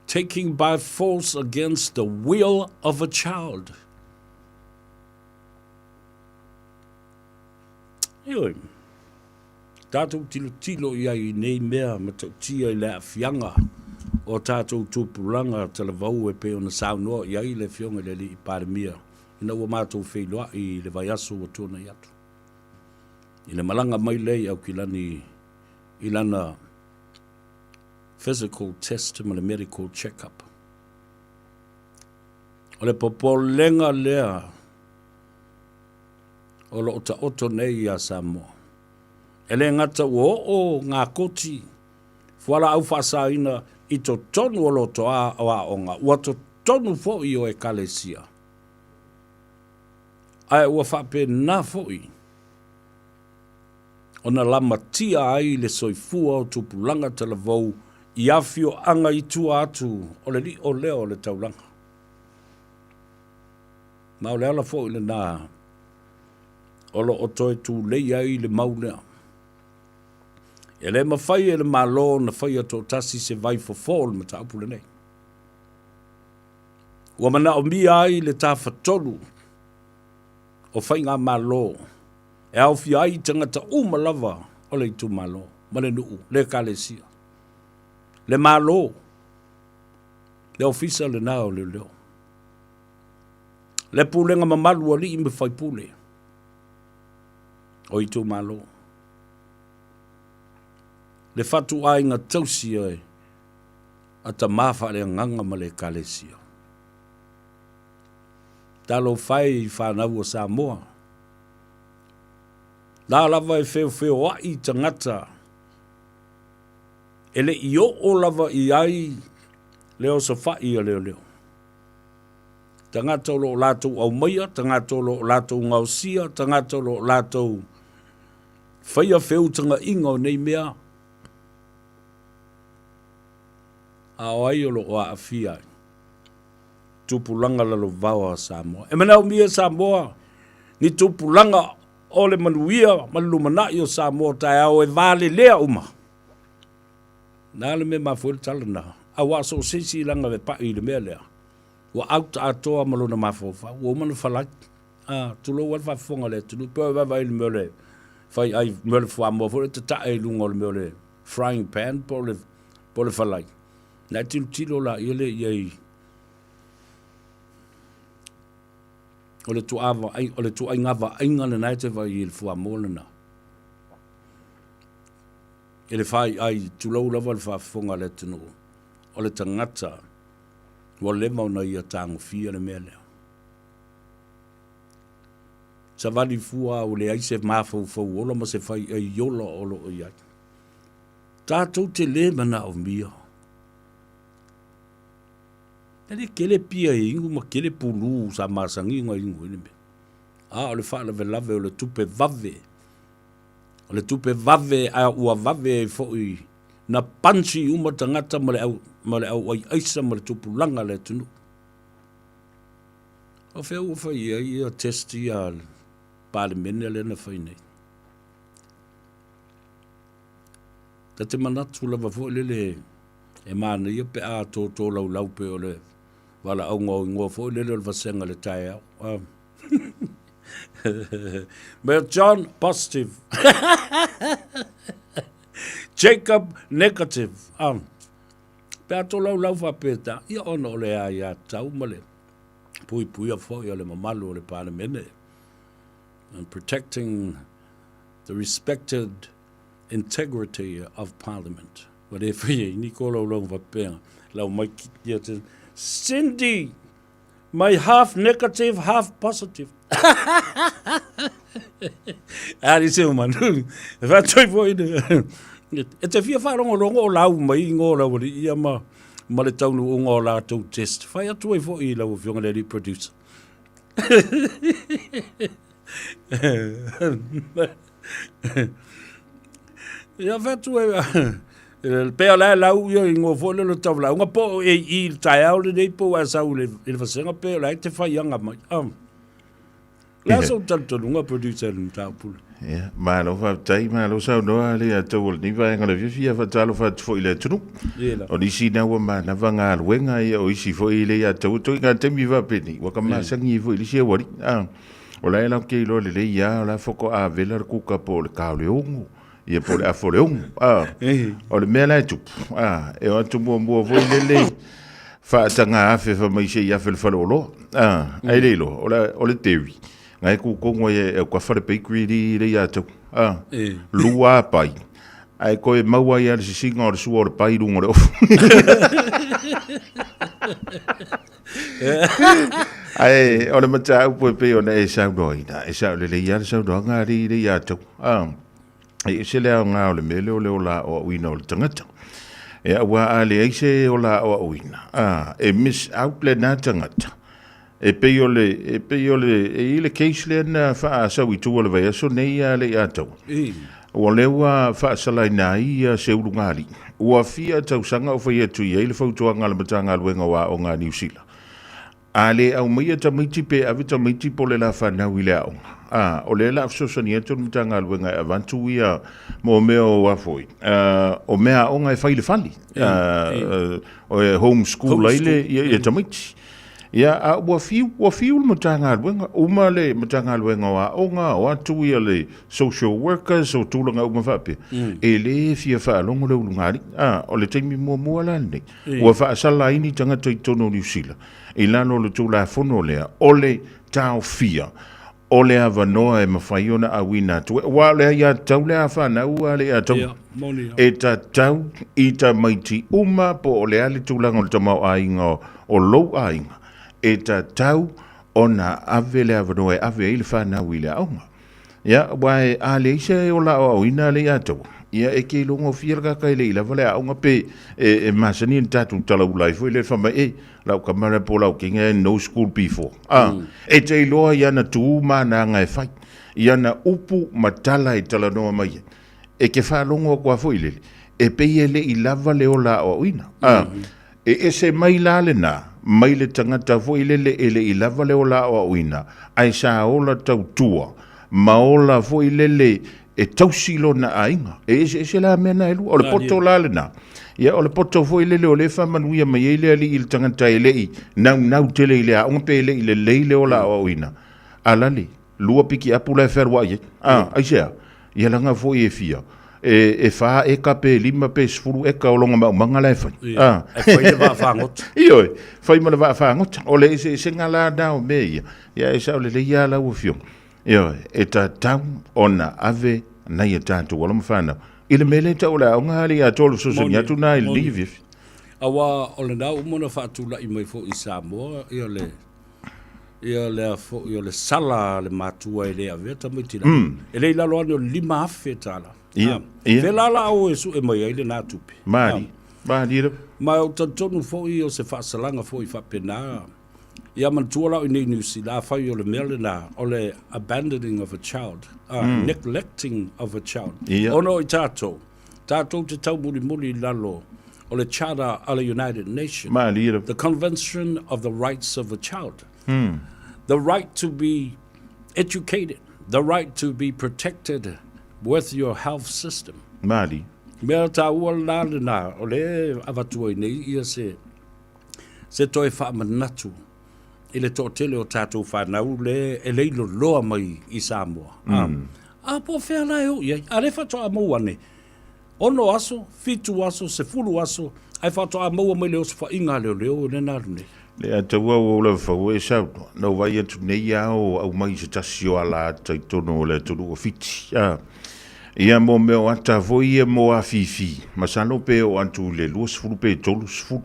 Taking by force against the will of a child. Ioi, tātou tilo ia I nei mea ma tau tia I lea fianga o tātou tūpuranga tala vau e pe o na saunoa ia I le fionga le li I pāremia. Ina ua mātou wheiloa I le vai aso o tōna I atu. I le malanga mai lei au ki lani I lana physical test ma le medical check-up. O le popolenga lea o lo ta oto nei a Samoa. E le ngata o ngā koti fuala au whasaina I to tonu o lo toa o a onga. Ua to tonu fo I o e kalesia. Ai ua whape nā foi. O na lama tia ai le soifua o tupulanga tala vau I awhio anga I tua atu o le li o leo le taulanga. Ma o le ala foi le nā o lo o toi tu lei ai le maulea. E le mawhai e le malo na whai ato tasi se vai for fall ma ta apule nei. Ua mana o mi ai le ta whatolu o whai ngā malo, e au fi ai tangata umalava o le tu malo, ma le nuu, le kalesia. Le malo, le ofisa le nao le leo. Le pulenga mamalu ali ime whai pule, o I tu malo. Le fatu ai ngā tausia e, a ta mawha le nganga ma le kalesia. Talo whai I whanau o Samoa. Nā lava e wheo ai tangata. Ele I o lava I ai leo sa whai a leo. Tangata lo lātou au maia, tangata lo lātou ngausia, tangata lo lātou whaia wheutanga inga o nei mea. A ai o lo o a awhia. Tupulanga lalo vawa Samoa. E mana umia Samoa, ni tupulanga ole manuia, malumanai o Samoa, tai au e vale lea uma. Nāle me mawhuri talana. A waso sisi langa ve pai le mea lea. Wa auta atoa malona mawhawha. Wa umana whalai. Tulo wal whafonga le. Tulu pēr wawa ili mea le. Whai ai mea le whamoa. Fore te tae lunga o le mea le. Frying pan po le whalai. Nā tilo la i le iei. O le tu ai ngava ainga le nai te vai I le whamoa na. E le whai ai tulau lava le whafonga le tino. O le tangata. Wa le mauna I a tango fia le mea lea. Sa vali fua o le aise mafau fau ola ma se whai ai yola olo o iai. Tātou te le mana o mia. Ele kele pia ingu ma kele pulu sa masangi nga ingu ini me. O le wha lave o le tupe vave. O le tupe vave a ua vave foi na pansi uma tangata ma le au ai aisa ma le tupu langa le tunu. O whea ua whai ai a testi a pāle mene le na whai nei. Ta te manatu lava foi lele e mana ia pe a tō lau pe o le wala au ngō foi lele o le vasenga le tae au. But John, positive. Jacob, negative. Pea tō lau whapeta, ia ono le a ia tau male. Pui a fōi o le mamalu o le pāne mene. And protecting the respected integrity of Parliament. Wa re whi, ni ko lau whapea. Lau mai ki te Cindy, my half negative, half positive. Ari se manu. Va toi foi de. E te fia fa rongo o lau mai ngō lau ri ia ma Ma le taunu unga o lātou test. Whai atu e fo I lau whionga le producer. Ia whatu e pea lai lau ia ingo fo le tau lau. Unga po e I tai au le nei po a sau le wasenga pea lai te whai anga mai. La so tanto lunga producer le tau pula. Ja, malo fa tai malo sa no ale a to ni va ngala vi fa talo fa fo ile tunu. O ni si na wa ma na va nga wenga ia o isi fo ile ya to nga te mi va peni. Wa ka ma sa ngi fo ile si wari. O la ela ke lo le ya la fo ko a velar ku ka po le ka le ungu. Ia po le a fo le ungu. O le me la tu. E o tu mo fo ile le. Fa tanga afe fa mai se ya fe fa lo. Ai le lo o le tewi. Ngai ku kongo e kwa fare bakery ri ya tau. Lua pai. Ai ko e maua ia se singa o su o pai rungo le. Ai o le mata u pe o ne sa doina. E sa le ia sa do ngari ri ya tau. E se le nga o le mele o le ola o wina o le tangata. E wa ale ai se ola o wina. E miss out le na tangata. E peiole e ile keisle na fa sa wi tu ole vai so nei ale ato o le wa fa sala nai se urungali o fia tau sanga o foi tu ile foto anga le matanga luenga wa o nga New Zealand ale au mai ta miti pe avita miti pole la fa na wile au o le la so so ni to matanga luenga avantu ia mo meo wa foi o mea o nga fa ile fali o homeschool ile ia ta miti ia a wa fiu matanga luenga uma le matanga luenga wa onga o atu ia le social workers o tulanga uma fape e le fia fa longo le ulungari o le taimi mo la nei wa fa sala ini tanga tono New Zealand e lano le tula fono le o le tau fia o le avanoa e mawhaiona a wina tu wa le ia tau le afa na ua le a tau e ta tau I ta maiti uma po o le ale tulanga o le tamau ainga o lou ainga e ta tau ona ave le avanoa e ave ili whana wile aunga. Ia, wai a le isa o la o ina le ato. Ia e ke longo firga kai le ila vale aunga pe e masani tatu tala ulai fo ile whama lau kamara po lau kinga no school before. E te iloa ia na tuu mana ngai whai. Ia na upu matala e tala noa mai. E ke whalongo kua fo ile. E pe ele I lava le o la o ina. E se mai la le na. Mai le tangata fo ilele ele I lava le ola o uina ai sa ola tau tua ma ola fo ilele e tausilo na ainga e se la mena elu o le poto la le na ia o le poto fo ilele o le fa manuia mai ele ali il tangata ele I nau tele ile a on pe ele ile le ola o uina alali lua piki apula ferwa ye ai sea ia langa fo e fia e fa e ka pe lima pe sfuru e ka olonga ma mangala e fa e fa le va fa ngot io fa me va fa ngot o le se ngala da o me ya e sa le ya la o fio io e ta tam ona ave na ye tanto wala mfana ile mele ta ola nga ali a tolu so nya tu na live awa o le na o mona fa tu la I mai fo I Samoa io le sala le matua ile ave ta miti ele la lo lima afe tala Fe la o e su e mai ele na tupi. Mari Ma o tonu fo I o se fa salanga fo I fa pena. Ia man tuala I New Zealand fa I o le mele na o le abandoning of a child, neglecting of a child. Ono I tato te tau muri lalo o le Charter of the United Nations. The Convention of the Rights of a Child. The right to be educated, the right to be protected with your health system. Mali. Mea ta ua lale na, o le avatua nei ia se toi wha manatu. I le tō tele o tātou whanau le e leilo loa mai I Samoa. Po whea lai ho, ia, a le whatoa maua ne. Ono aso, fitu aso, se fulu aso, ai whatoa maua mai leo se wha inga leo ne naru ne. Le ataua o le whau e sau, no vai atu nei au au mai se tasio ala taitono le tunu o fiti. Ia mo meo ata voi e mo a fifi. Masano pe o antu le lua sfuru pe tolu sfuru.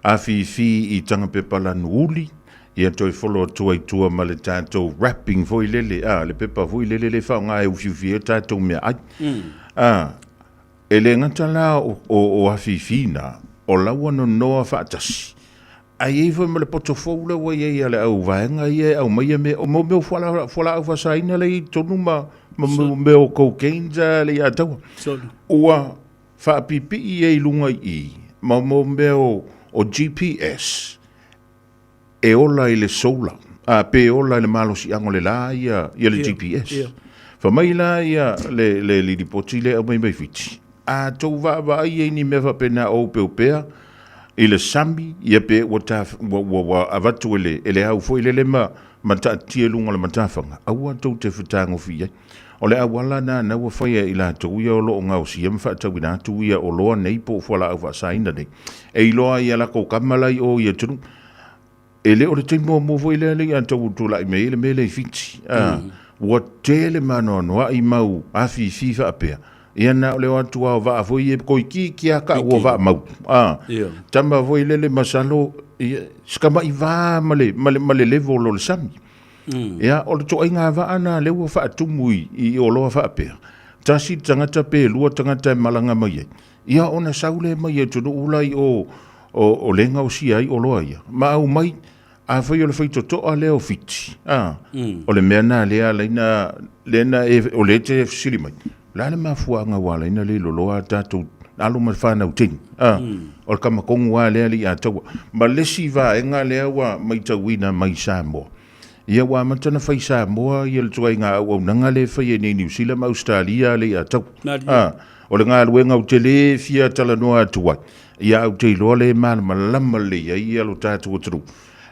A fifi I tanga pe pala nuuli. Ia toi folo tua I tua ma le tātou rapping voi lele. Le pepa voi lele le whao ngā e ufiufi e tātou mea ai. E le ngata la o a fifi na. o laua no noa whaatasi. Ai ewa ma le potofou le wa ia le au vaenga ia au mai me o mo fala au fasaina le tonu ma me o cocaine ja le atau. Ua whaapipi i e lunga i ma mo me o GPS e ola i le sola a pe ola le malosi ango le la ia le GPS. Fa mai la ia le li poti le au mai fiti. A tau va i ni me va pena o peupea i le sami ia pe wa avatu ele au foi le ma ta tie lunga le matafanga au tau te futango fi o le awala na wa foi i la tau ia o lo nga o si fa tau ina tu ia o lo nei po fola au fa saina nei e lo ia la ko kamala i o ia tu ele o le timo mo foi le tau tu la me fiti wa tele mano no i mau afi fifa apea ia na le watu wa va foi e ko ki aka o va mau tama voi le masalo skama i va male level lo sami ia o to inga va ana le wa fa tumui i o lo fa pe tasi tangata pe lu tangata malanga mai ia ona saule mai to ulai o lenga o si ai o lo ia ma au mai a foi o le feito to a le o fiti o le mena le na o le te sili mai la le mafuanga wala ina le loloa tatu alo ma fana utin o kama kongu wa le ali ata ma le siva enga le wa mai tawina mai Samoa ia wa matana fai Samoa ia le tuainga o nanga le fai ni New Zealand ma Australia le ata o le nga luenga o tele fia tala noa tuwa ia o te lo le mal malama le ia lo tatu tru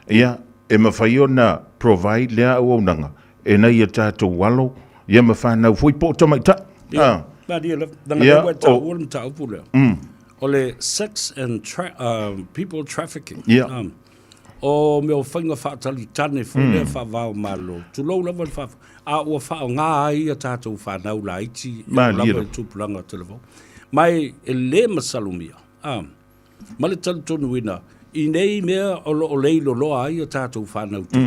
ia e ma fai ona provide le o nanga e na ia tatu walo ia ma fana foi po tomaita Ole sex and people trafficking. O me o whainga whaatali tane whulea whawao malo. Tu lau lawa wha a ua whao ngā ai a tātou whanau la iti. Ma lawa tūpulanga telefo. Mai e le masalumia. Ma le tali tonu ina. I nei mea o leilo loa ai a tātou whanau tu.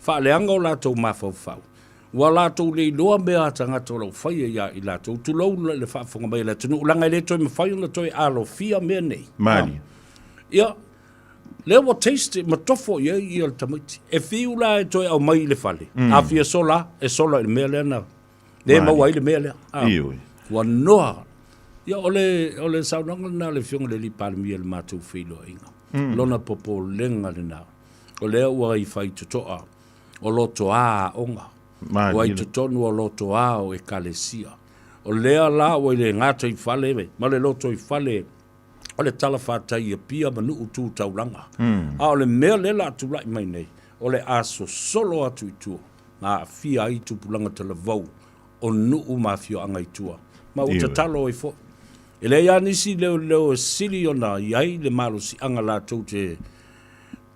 Whaaleanga o lātou mawhau whau. Wa lātou le loa mea tangata o lau whaia ia i lātou. Tu lau le whaafonga mai la tunu. Ulanga le toi me whaia na toi alo fia mea nei. Mani. Ia, le wa taste ma tofo ia i al tamaiti. E fiu la e toi au mai le whale. A fia sola, e sola i mea lea na. Le maua i le mea lea. Ioi. Wa noa. Ia, ole saunanga na le fionga le li palmi le mātou whilo inga. Lona popo lenga le nā. O lea ua i whai tutoa. O loto a onga. O ai tutonu o loto a o e kalesia. O lea la o le ngata i whale me. Ma le loto i whale o le tala whātai a pia manu utu tauranga. A o le mea le la tu lai mai nei. O le aso solo atu i tua. Ngā fia i tupulanga tala vau. O nuu mafio anga i tua. Ma uta talo i fo. E le ia nisi leo sili o na iai le malo si anga la tau te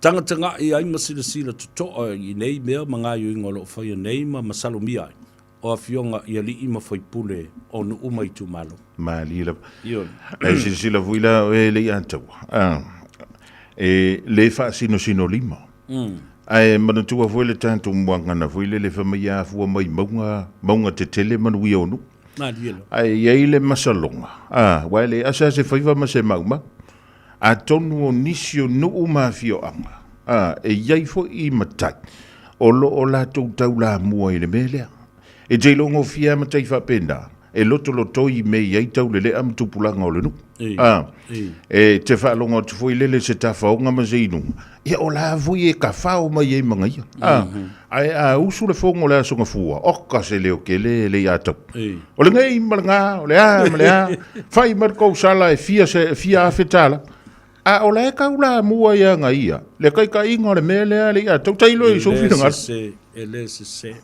tanga i ai masila sila tutoa i nei mea mga yu ingolo whaia nei ma masalo mia ai. O a fionga i ali ima whai pule o nu uma i tu malo. Ma li la. E sila vuila e le antau. E le fa sino lima. Ai manatua vuile tanto mwanga na vuile le whamaya fua mai maunga te tele manu i onu. Ai ei le masalonga. Waile asa se Faiva ma se mauma. A tonu o nisio nuu mafio anga. E iai fo i matai. O lo o la tau la mua i le melea. E te longo fia matai whapenda. E loto i me iai tau le am tupulanga o le nu. E te whaalonga tu fo i lele se ta whaonga ma zeinu. Ia o la vui e ka whao mai e mga ia. Ai a usu le fongo le asonga fua. Oka se leo ke le atau. O le ngai malanga, o le a. Whai marko sala e fia afetala. A o le kaula mua ia nga ia. Le kai ka inga le mele le ia. Tau tailo i sofi nga. Ele se.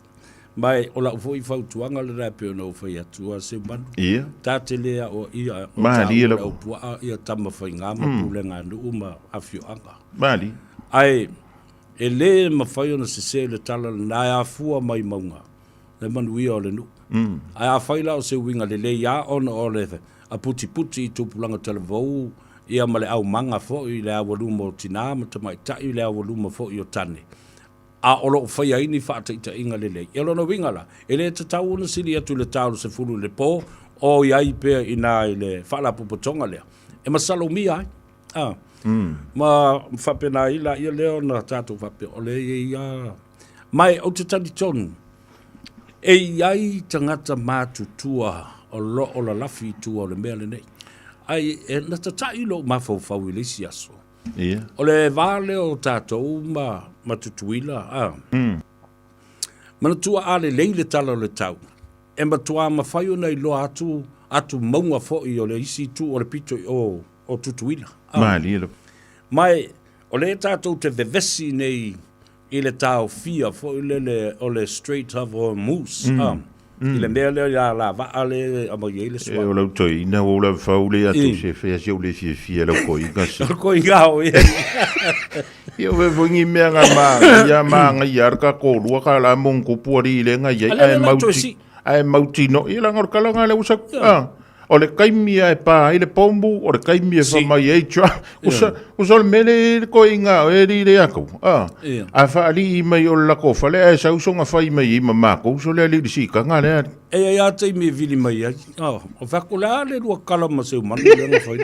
Mai o la foi fautuanga le rape no foi atua se man. Ia. Tate lea o ia. Mali la. O pua ia tama foi ngama pulenga no uma afio anga. Mali. Ai ele ma fai na se le tala na afua mai maunga. Le manuia o le nu. Ai a fai la o se winga le ia on o le a puti tu pulanga tele vou. Ia male au manga fo i le awaluma o tina ma tamai ta i le awaluma fo i o tane. A olo fai aini whaata i ta inga lele. E lono wingala. E le tatau na sili atu le tau se fulu le po o i ai pea i nā i le whala pupotonga lea. E masalo mi ai. Ma whapena ila ia leo na tātou whape o le ia. Mai o te tani tonu. E iai tangata mātutua o lo o la lafi tua o le mea le nei. Ai e na tatai lo mawhau i lesi aso. O le vale o tātou ma tutuila. Mana tua ale leile tala o le tau. E matua mawhai o nei lo atu maunga fo'i o le isi tu o le pito o tutuila. Mai o le tātou te vevesi nei i le tau fia fo'i o le Strait of Hormuz. I le mea leo la vaale a mai ele swa. O lau toi ina o lau faule atu se fea se o le fia lau koi ngasi. Lau koi ngao, ia. Ia we vongi mea ngā ia maanga i arka kōrua ka la mongko puari i le ngai ai mauti no i la ngor kalanga le usak. O le kaimia e pā i le pombu, o le kaimia e whamai e tua. Usa le mele koi ngā o e ri le ako. A whaali i mai o lako whale, e sausonga whai mai i mamako, so le li si ka ngā le ari. E ai ata i me vili mai ai. O whakola le rua kalama seu manu le ngā whai.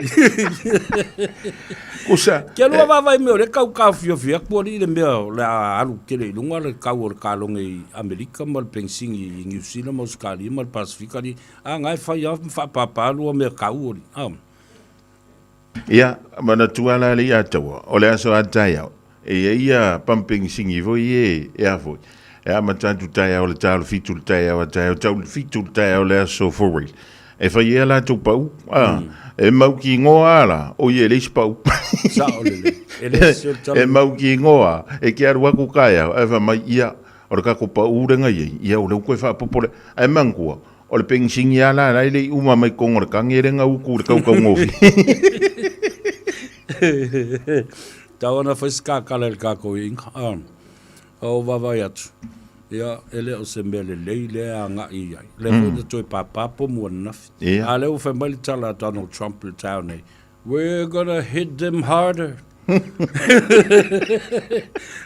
Kusa. Kia lua wawai meo, le kau kau fio fia, kua li le mea, le aru kere i lunga, le kau o le kālonga i Amerika, ma le pensingi i New Zealand, ma Australia, ma le Pasifika, a ngai whai au, whapapalua mea kau o li. Ia, mana tuala le atawa, o le aso atai au. E ia pumping singi voi e a voi. E a matatu tai au le tau fitu le tai au atai au, tau fitu le tai au le aso for real. E whai e la tu pau, e mau ki ngoa ala, o i e leisi pau. Sa o lele. E mau ki ngoa, e ki aru aku kai au, e wha mai ia, o le kako pau renga iei, ia o le ukoe wha popole, e mangkua, o le pensingi ala, rai le uma mai kongo le kange renga uku le kau kau ngofi. Tau ana whaiska kala le kako i inga. O wawai atu. Ia, ele o se mele leile a ngā i ai. Le hoi toi papapo mua nafi. A leo whai maili tala Donald Trump le tau nei. We're gonna hit them harder.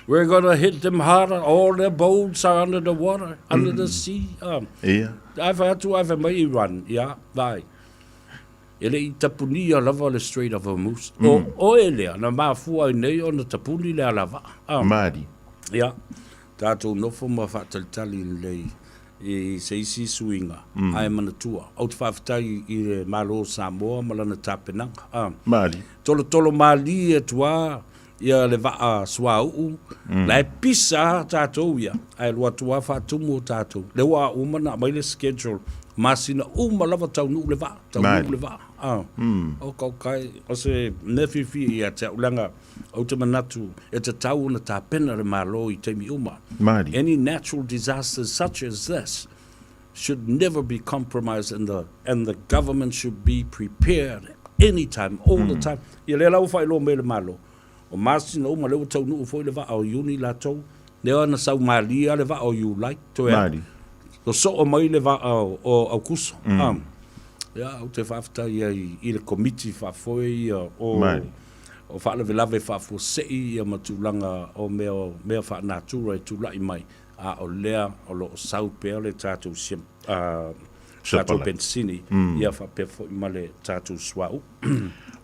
We're gonna hit them harder. All their boats are under the water, under the sea. Ia. Ai whai atu, ai whai mai Iran. Ia, vai. Ele i tapuni a lava le Strait of Hormuz. O elea, na mafua i nei o na tapuni le a lava. Māri. Ia, tātou nofo ma whātalitali lei i se isi suinga. Ai mana tua. Au te whawhitai i le malo Samoa malana tāpenanga. Māri. Tolo mali e tua ia le waa sua uu. La e pisa tātou ia. Ai lua tua whātumu o tātou. Le waa umana mai le schedule. Masina lava tau nu le va, tau nu le va. O kau kai, o se newhiwhi i a te ulanga o te manatu, e te tau na tā pena re malo i teimi uma. Māri. Any natural disasters such as this should never be compromised and the government should be prepared anytime, all the time. Ia le lau whai lo me le malo. O masina leo tau nu ufoi le va au yuni la tau. Leo na sau malia le va au you like to Māri. So so o mai le va o kuso. Ya o te whafta i le komiti whafoi o whaale velave whafo sei ma tūlanga o mea whanātura e tūlai mai a o lea o lo sau pēr le tātou tātou pensini ia whapefo i ma le tātou swau.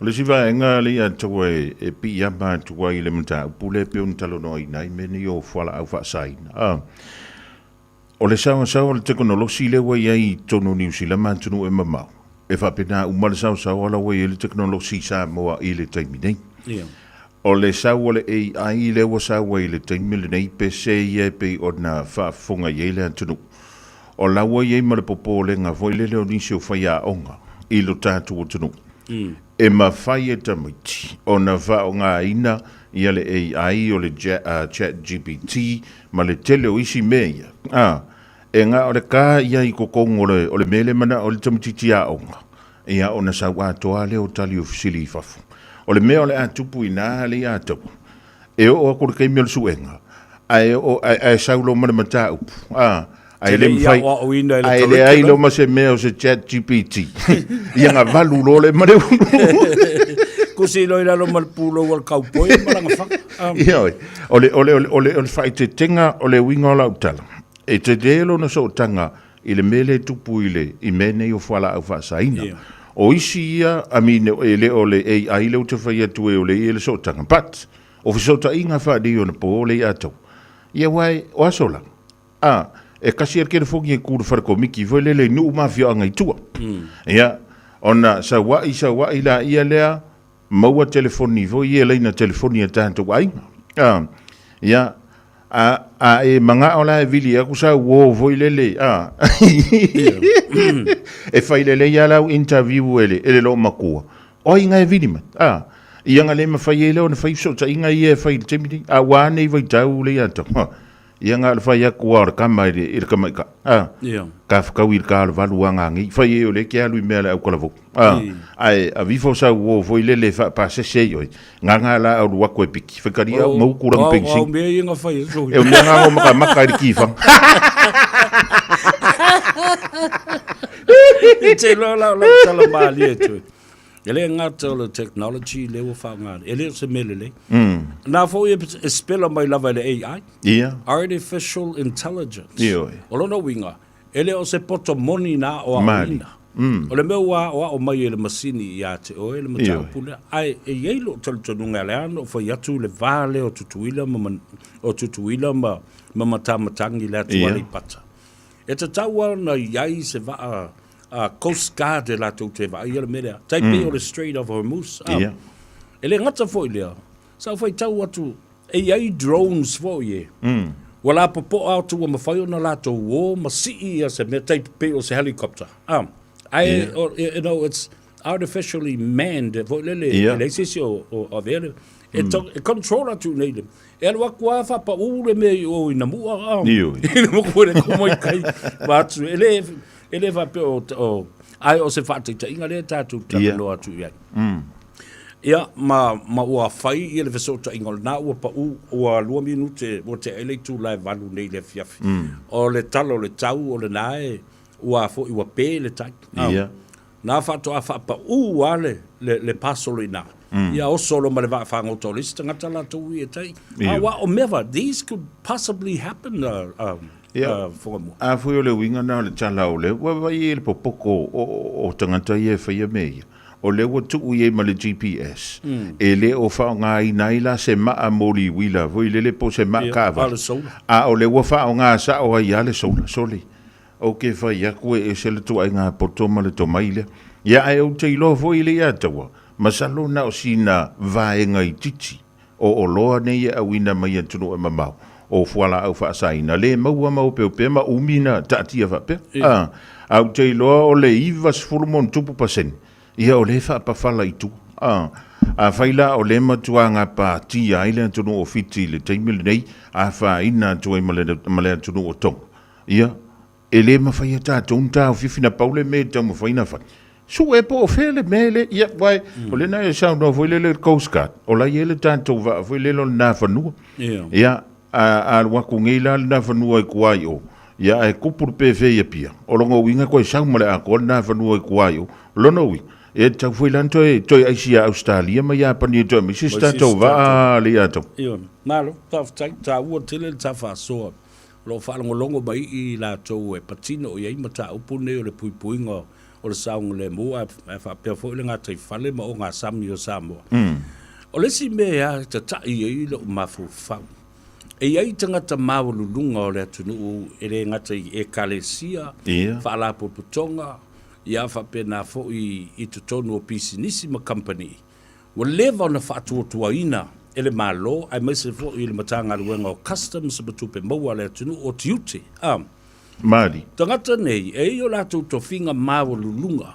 O le siwa e ngā li a tau e pi a mā tua i le mta upule pe un talo no i nai meni o whala au whaasaina. O le sawa le teknolosi le wai ai tono New Zealand mantunu e mamau. E whapena umale sawa la wai le teknolosi Samoa i le taimi nei. O le sawa le AI le wa sawa i le taimi le nei pe se ia pe o na whaafonga i le antunu. O la wai ai ma le popo le ngā foi le leo nisi o whai a onga i lo tātu o tunu. E ma whai e tamaiti o na wha o ngā ina ia le AI o le chat GPT ma le tele o isi mea. E ngā o le kā ia i kokong o le mele mana o le tamatiti a onga. Ia o na sau atoa le o tali o fisili i fafu. O le mea o le atupu i nā le a tau. E o ako le keimia le suenga. Ai saulo mana mata upu. Ai le mwhai. Ai le ailo ma se mea o se chat GPT. Ia ngā valu lo le mare unu. Kusi lo ila lo malpulo wal kaupoi malanga whaka. Ia oi. O le whai te tenga o le winga o la utala. E te delo na so tanga i le mele tupu i le i mene i o whala au whaasaina. o isi ia, le o le AI leo te whai atu e o le le so tanga. But, o fiso ta inga wha di o na po o le atau. Ia wai, o asola. E kasi ar kere whoki e kura wharako miki, foi le nuu mawhia angai tua. Ia, ona sa wai la ia lea, maua telefoni, foi ia leina telefoni a tātou ainga. Ia, e manga o la e vili aku sa wo voi lele e fai lele ia lau interview ele lo makua o inga e vili mat ia nga le mafai ele o na fai so ta inga ia fai temini a wane i vai tau le ato ia nga le fai aku ar kama i kama ka ka whakau i ka valu anga ngi fai e o le ke alu i mea le au kalavu ai a vifo sa wo voi lele fa pa se se yo nga la au wako e piki whakaria mau kurang pengsi o mea inga fai e o mea nga maka i kifa e te la tala mali e tu ele ngata o le technology le o whanga ele se melele na fo e spela mai lava le AI artificial intelligence o lona winga ele o se poto moni na o aina o le mea o mai ele masini ia te o ele matau pule ai e yeilo taltonunga le ano fo yatu le vale o tutuila ma matamatangi le atu wale pata e te taua na iai se vaa Coast Guard la tau te vai ia mea taipe o le Strait of Hormuz ele ngata fo ilea sa fai tau atu ai drones fo ie wala popo atu wa mawhai o na la tau o masii ia se mea taipe o se helicopter you know it's artificially manned fo lele ele sisi o vele e control atu nei le e alwa kua fa pa ure me o ina mua ina mua le komo i kai watu ele va pe o ai o se fate ta inga le tatu tano atu ia ia ma ua fai ia le fesota inga na ua pa ua 2 minute o te ele tu lai valu nei le fiafi o le talo le tau o le nae ua fo ua pe le tai na fato a fa pa ale le pasolo ina ia o solo ma le va fa ngoto lista ngata la tu ia tai wa o meva these could possibly happen a foi o le winga na le tala o le wa vai ele popoko o tangata ia fai mea o le wa tu ia ma le GPS e le o fa nga ina ila se ma moli wila voi le po se ma kava o le wa fa nga sa o ia le soli o ke fai ya ku e se le tu ai nga poto ma le tomaile ia ai o te ilo voi le ia tawa masalo na o sina vaenga i titi o loa nei a wina mai atu e mamau o fuala au fa saina le mau pe ma umina tatia va pe au te loa o le ivas fulmon tupu pasen ia o le fa pa fala itu a faila o le matuanga pa tia ile tunu o fiti le taimile nei a fa ina tu e male tunu o tong ia ele ma fa ta tonta o fifina paule me tamu fa ina fa su e po fele mele ia vai o le na e sa no foi le Coast Guard o la ele tanto va foi le lo na fa nu ia a waku ngila na vanua i kuai o ia e kupur PV ia pia o longo winga koe sau male a kona na vanua i kuai o lono wi e tau fui lanto e toi aisia Australia ma ia pani e toi mi sista tau va li ato iyo malo ta ua tele ta fa soa lo fa longo bai i la tau e patino ia i mata upune o le puipuinga o le saung le mua e fa pia fo le ngata i fale ma o ngā sami o Samoa o le si mea ta ta i lo mafu fa e ai tangata mawalulunga o le atunu ele ngata e kalesia fa la popotonga ia fa pena fo i tutonu o pisinissima company wa leva na fa tuaina ele malo ai mese fo i le matanga luenga o customs betupe maua le atunu o tiute mali tangata nei e o la to finga mawalulunga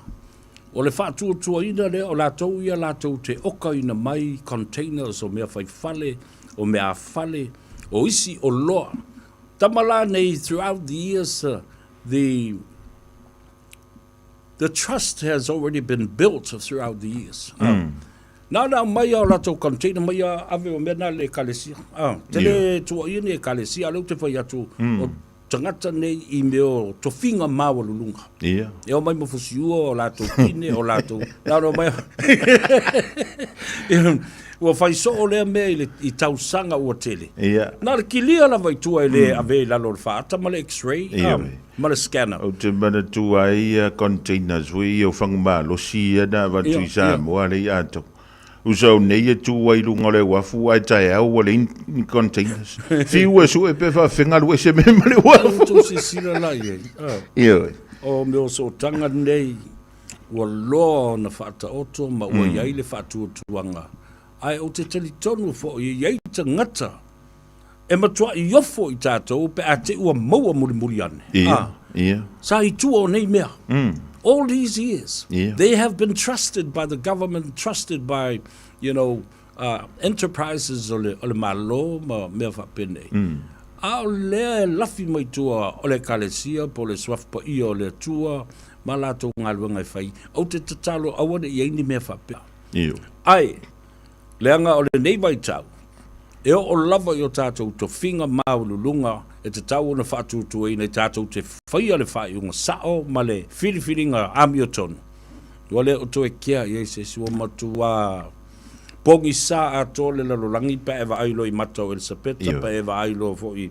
o le fa tuaina le o la to ia la to te oka ina mai containers o mea fai fale o mea fale o isi o loa. Tamala nei throughout the years, the trust has already been built throughout the years. Now mai o lato container mai ave o mena le kalesia. Tele tua ini e kalesia le te fai atu tangata nei I meo to finga mawa lulunga. Ia. E o mai mafusiua o lato kine o lato. Naro mai. Ua fai so o lea mea I tausanga ua tele. Ia. Nara kilia la vai tua ele ave lalo le whaata ma le x-ray. Ma le scanner. O te mana tua ai containers wi o whangma lo si na va tu Samoa le ato. Usau nei tu ai lunga le wafu ai tai au o le containers. Fiu su e pe fa finga lu se me le wafu. Tu si sila la ye. Ia. O meo so tanga nei ua loa na whaata oto ma ua iai le whaatu tuanga. Ai o te tali tonu fo iai ta ngata. E matua I ofo I tātou pe a te ua maua muri ane. Ia. Sa I tua o nei mea. All these years, they have been trusted by the government, trusted by, enterprises o le malo ma mea whapene. A o lea lafi mai tua o le kalesia po le swaf pa I o le tua ma lato ngā luenga I whai. O te tatalo awane I aini mea whapea. Ai, leanga o le nei vai tau. E o lava I o tātou to whinga maululunga e te tau na whaatutu e nei tātou te whaia le whai unga sao ma le whiriwhiringa ami o tonu. Ua le o to e kia I se sua matua pongi sa a tole la lolangi pa eva ailo I matau el sapeta pa eva ailo fo I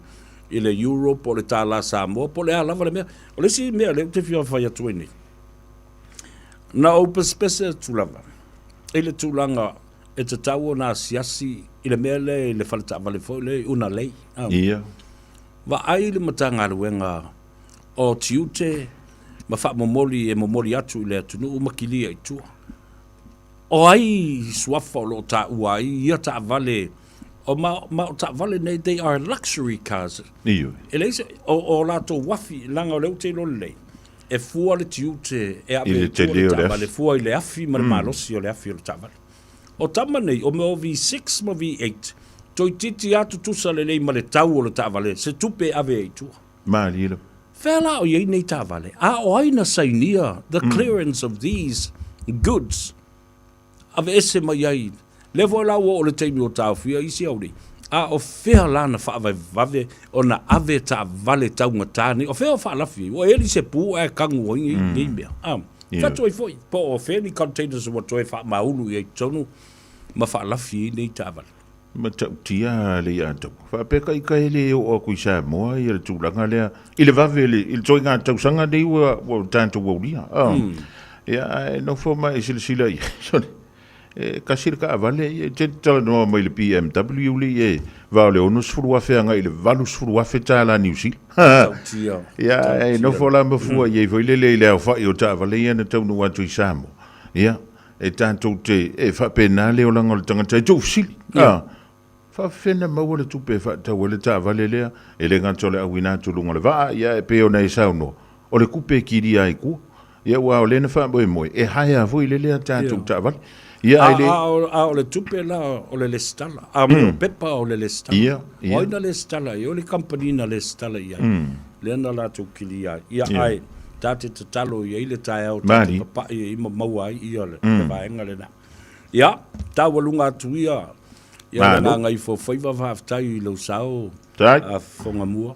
le Europe o le tāla Samoa po le a lava le mea. O le si mea le te whia whaia tu e nei. Na opa spese tu lava. E le tūlanga e te tau o nā siasi I le mea le whalata vale fo le una lei. Ia. Wa ai le matanga ruenga o tiute ma wha momoli e momoli atu I le atunu umakilia I tua. O ai suafa o lo ta uai ia ta vale o ma ta vale nei they are luxury cars. Iyo. E leise o lato wafi langa o leu te lo lei. E fua le tiute e abe te leo le vale fua I le afi ma le malosi o le afi o le ta vale. O tama nei o me o V6 ma V8 toi titi atu tusa le lei ma le tau o le ta vale se tupe ave I tua. Malilo. Fela o iei nei ta vale. A o aina sainia the clearance of these goods. Ave ese mai ai. Levo la o le teimi o tau fia isi auri. A o fea lana wha ave vave o na ave ta vale tau ngatani. O fea o wha lafi. O eli se pu e kangu o ingi nei mea. Fatu ai foi. Po o fea ni containers o toi wha maulu I tonu. Ma wha lafi nei ta vale. Ma tau tia le ato. Fa peka I kai le o kui Samoa I le tūlanga lea. I le vave le, I le toi ngā tausanga nei o tāntu wauria. Ia, no foma I sila I. Sorry. Kasir ka avale te tala no mai le BMW le e va le onus furua feanga I le valus furua fetala New Zealand. Ia, no fola mo fua ye foi le fa I o ta vale ia na tau no atu I Samoa. Ia, e tanto te e fa pena le o langa le tanga tai tu sili. Fa fena mo le tupe fa ta wele ta vale le e le ngantole awina tu lunga le va ia e pe ona I sauno. O le kupe kiri ai ku. Ia wa o le na fa mo e haya foi le tanto ta vale. A o le tupe la o le lestala. A mo pepa o le lestala. O ina lestala. O le company na lestala ia. Le na la tu kili ia. Ia ai. Tate te talo ia ile tae au. Tate papa ia ima mauai ia le. Vaenga le na. Ia. Ta walunga atu ia. Ia na ngai fo Faiva whaftai I lau sao. A fonga mua.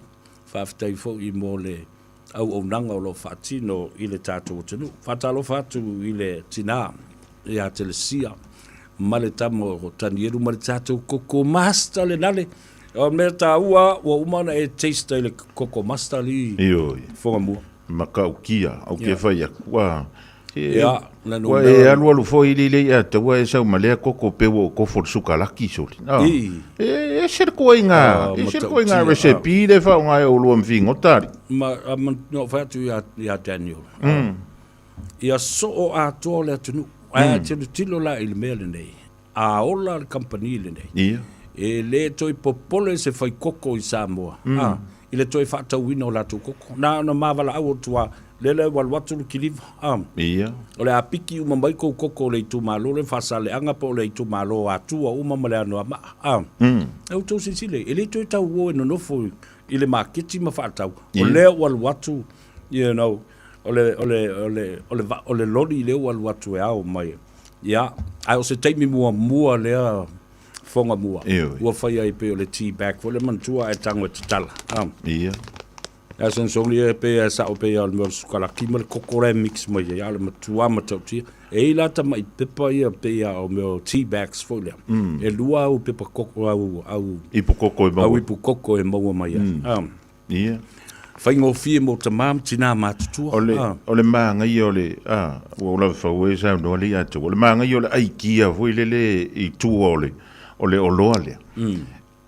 Whaftai fo I mo le. Au nanga o lo whatino I le tātou o tenu. Whatalo whatu I le tina. Ia te le sia ma le tamo o tanieru ma le tātou koko masta le nale o me tā ua ua umana e taste le koko masta li fonga mua maka ukia au ke whai akua ia wa e alu fo I le ia te ua e sau ma lea koko pewo o kofo suka laki soli e ser koinga recipe le whao ngai o lua mwhingo tari ma no whatu ia Daniel ia so o a toa le atunu Ai tilo la il mele nei. A ola le company le nei. Ia. E le toi popole se fai koko I Samoa. I le toi fata wina o la tu koko. Na mavala au tua lele wal watu kiliva. Ia. O le apiki uma mai ko koko le tu malo le fasa le anga po le tu malo atua uma male anu ama. Au to sisile. E le toi tau wo no nofo I le marketi ma fata. O le wal watu ole lori le wal watu e au mai ia ai o se taimi mua lea fonga mua ua whai ai pe o le tea bag o le mantua e tango e tatala ia Ya son soli pe sa o pe al mo skala kimel kokore mix mo ya le matua matoti e la ta mai pepa ia pe ya o mo tea bags folia e lua o pepa koko au ipu koko e mo mai ia fai ngo fie mo tamam tina matutua ole manga i ole o la fawe sa no le atu ole manga i ole ai kia foi le i tu ole o le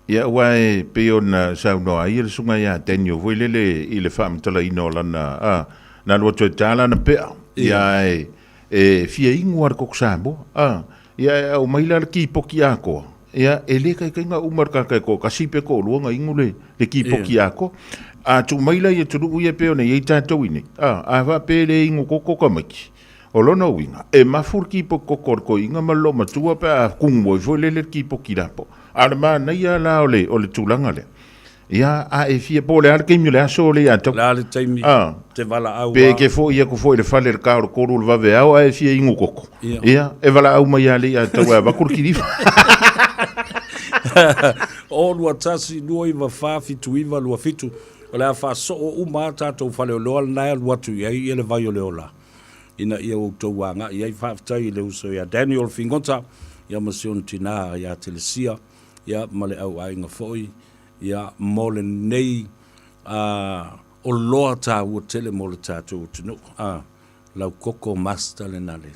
ia wai pe ona sa no ai le sunga ia tenio foi le i le fam tala ino lana na lo to tala na pe ia e fie inguar ko sambo ia o maila ki poki ako ia ele kai nga umar ka ko kasipe ko luanga ingule le ki poki ako tu maila ia tu ia pe ona ia tatou ini va pe le ingo koko kamaki o lona winga e mafur ki po ko inga malo matua pa kungwo fo le ki poki rapo arma na ia la ole tulanga le ia e fie po le arke mi le aso le ato la le taimi te vala au pe ke fo ia ko fo le fale le kaur ko ru va ve au e fie ingo koko ia e vala au mai ale ato va kurki o lua tasi lua iwa fafi tu iwa lua fitu o lea fa so o uma tatou fale o loa na lua tu iai ele vai o leola ina ia o tau wanga iai whaftai le uso ia Daniel Fingota ia masion tina ia telesia ia male au ainga foi ia mole nei o loa ta ua tele mole tatou tunu lau koko master le nale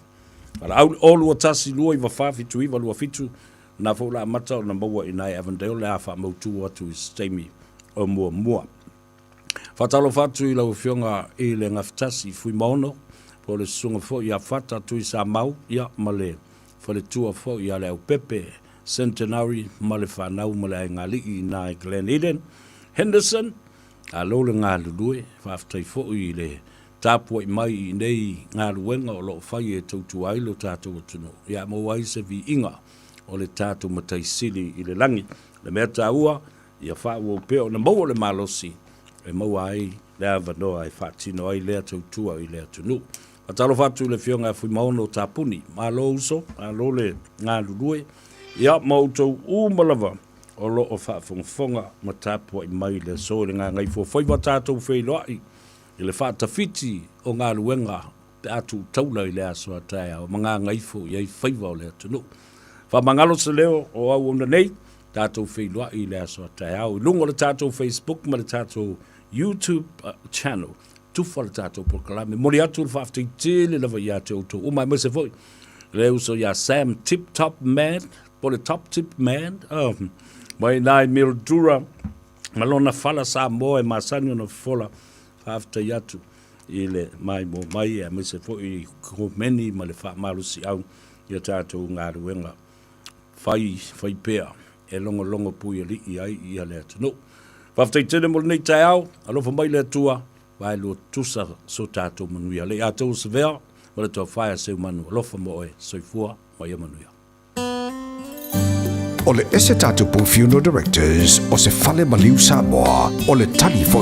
au o lua tasi lua iwa fafi tu iwa lua fitu na fo la mata o na maua ina Avondale le afa mautu atu i steimi o mua. Fatalo fatu i lau fionga i le ngaftasi fui maono po le sunga fo ia fata tu i sa mau ia male fo le tua fo ia le au pepe Centenary male whanau male ai ngali i na Glen Eden Henderson a lo le ngā lulue whaftai fo i le tapua i mai i nei ngā luenga o lo fai e tautu ailo tātou atunu ia mo wai se vi inga o le tātou matai sili i le langi. Le mea tāua, ia whaua o peo, na maua le malosi, e maua ai, lea vanoa e whaatino ai lea tautua i lea tunu. Atalo whatu le fionga e fui maono tāpuni, malo uso, malo le ngā lulue, ia mautou umalava, o lo o whaafonga ma tāpua i mai le so le ngā Gagaifo Faiva tātou whailoai, i le whaatawhiti o ngā luenga, pe atu taula i lea soa taia, o mga Gagaifo i ai Faiva o lea tunu. Fa mangalo se leo o au ona nei tātou whailua i lea soa tai au. Lungo le tātou Facebook ma le tātou YouTube channel. Tufa le tātou proklame. Mori atu le whaftai tele lava i ate auto. Umai mese foi. Leo so ya Sam Tip Top Man. Po le Top Tip Man. Mai nai Mildura. Malona fala Samoa e masani ona fola. Whaftai atu. I le mai mo mai e mese foi. Komeni ma le wha malusi au. Ia tātou ngā ruenga. Fai pea, e longo pui ali i ai i alea tano. Whaftai tene mo nei tai au, alofa mai lea tua, vai lo tusa so tātou manuia. Le a tau se vea, wale tau whaia seu manu, alofa mo e soifua mai manuia. O le ese tātou funeral directors, o se fale maliu Samoa, o le tali fo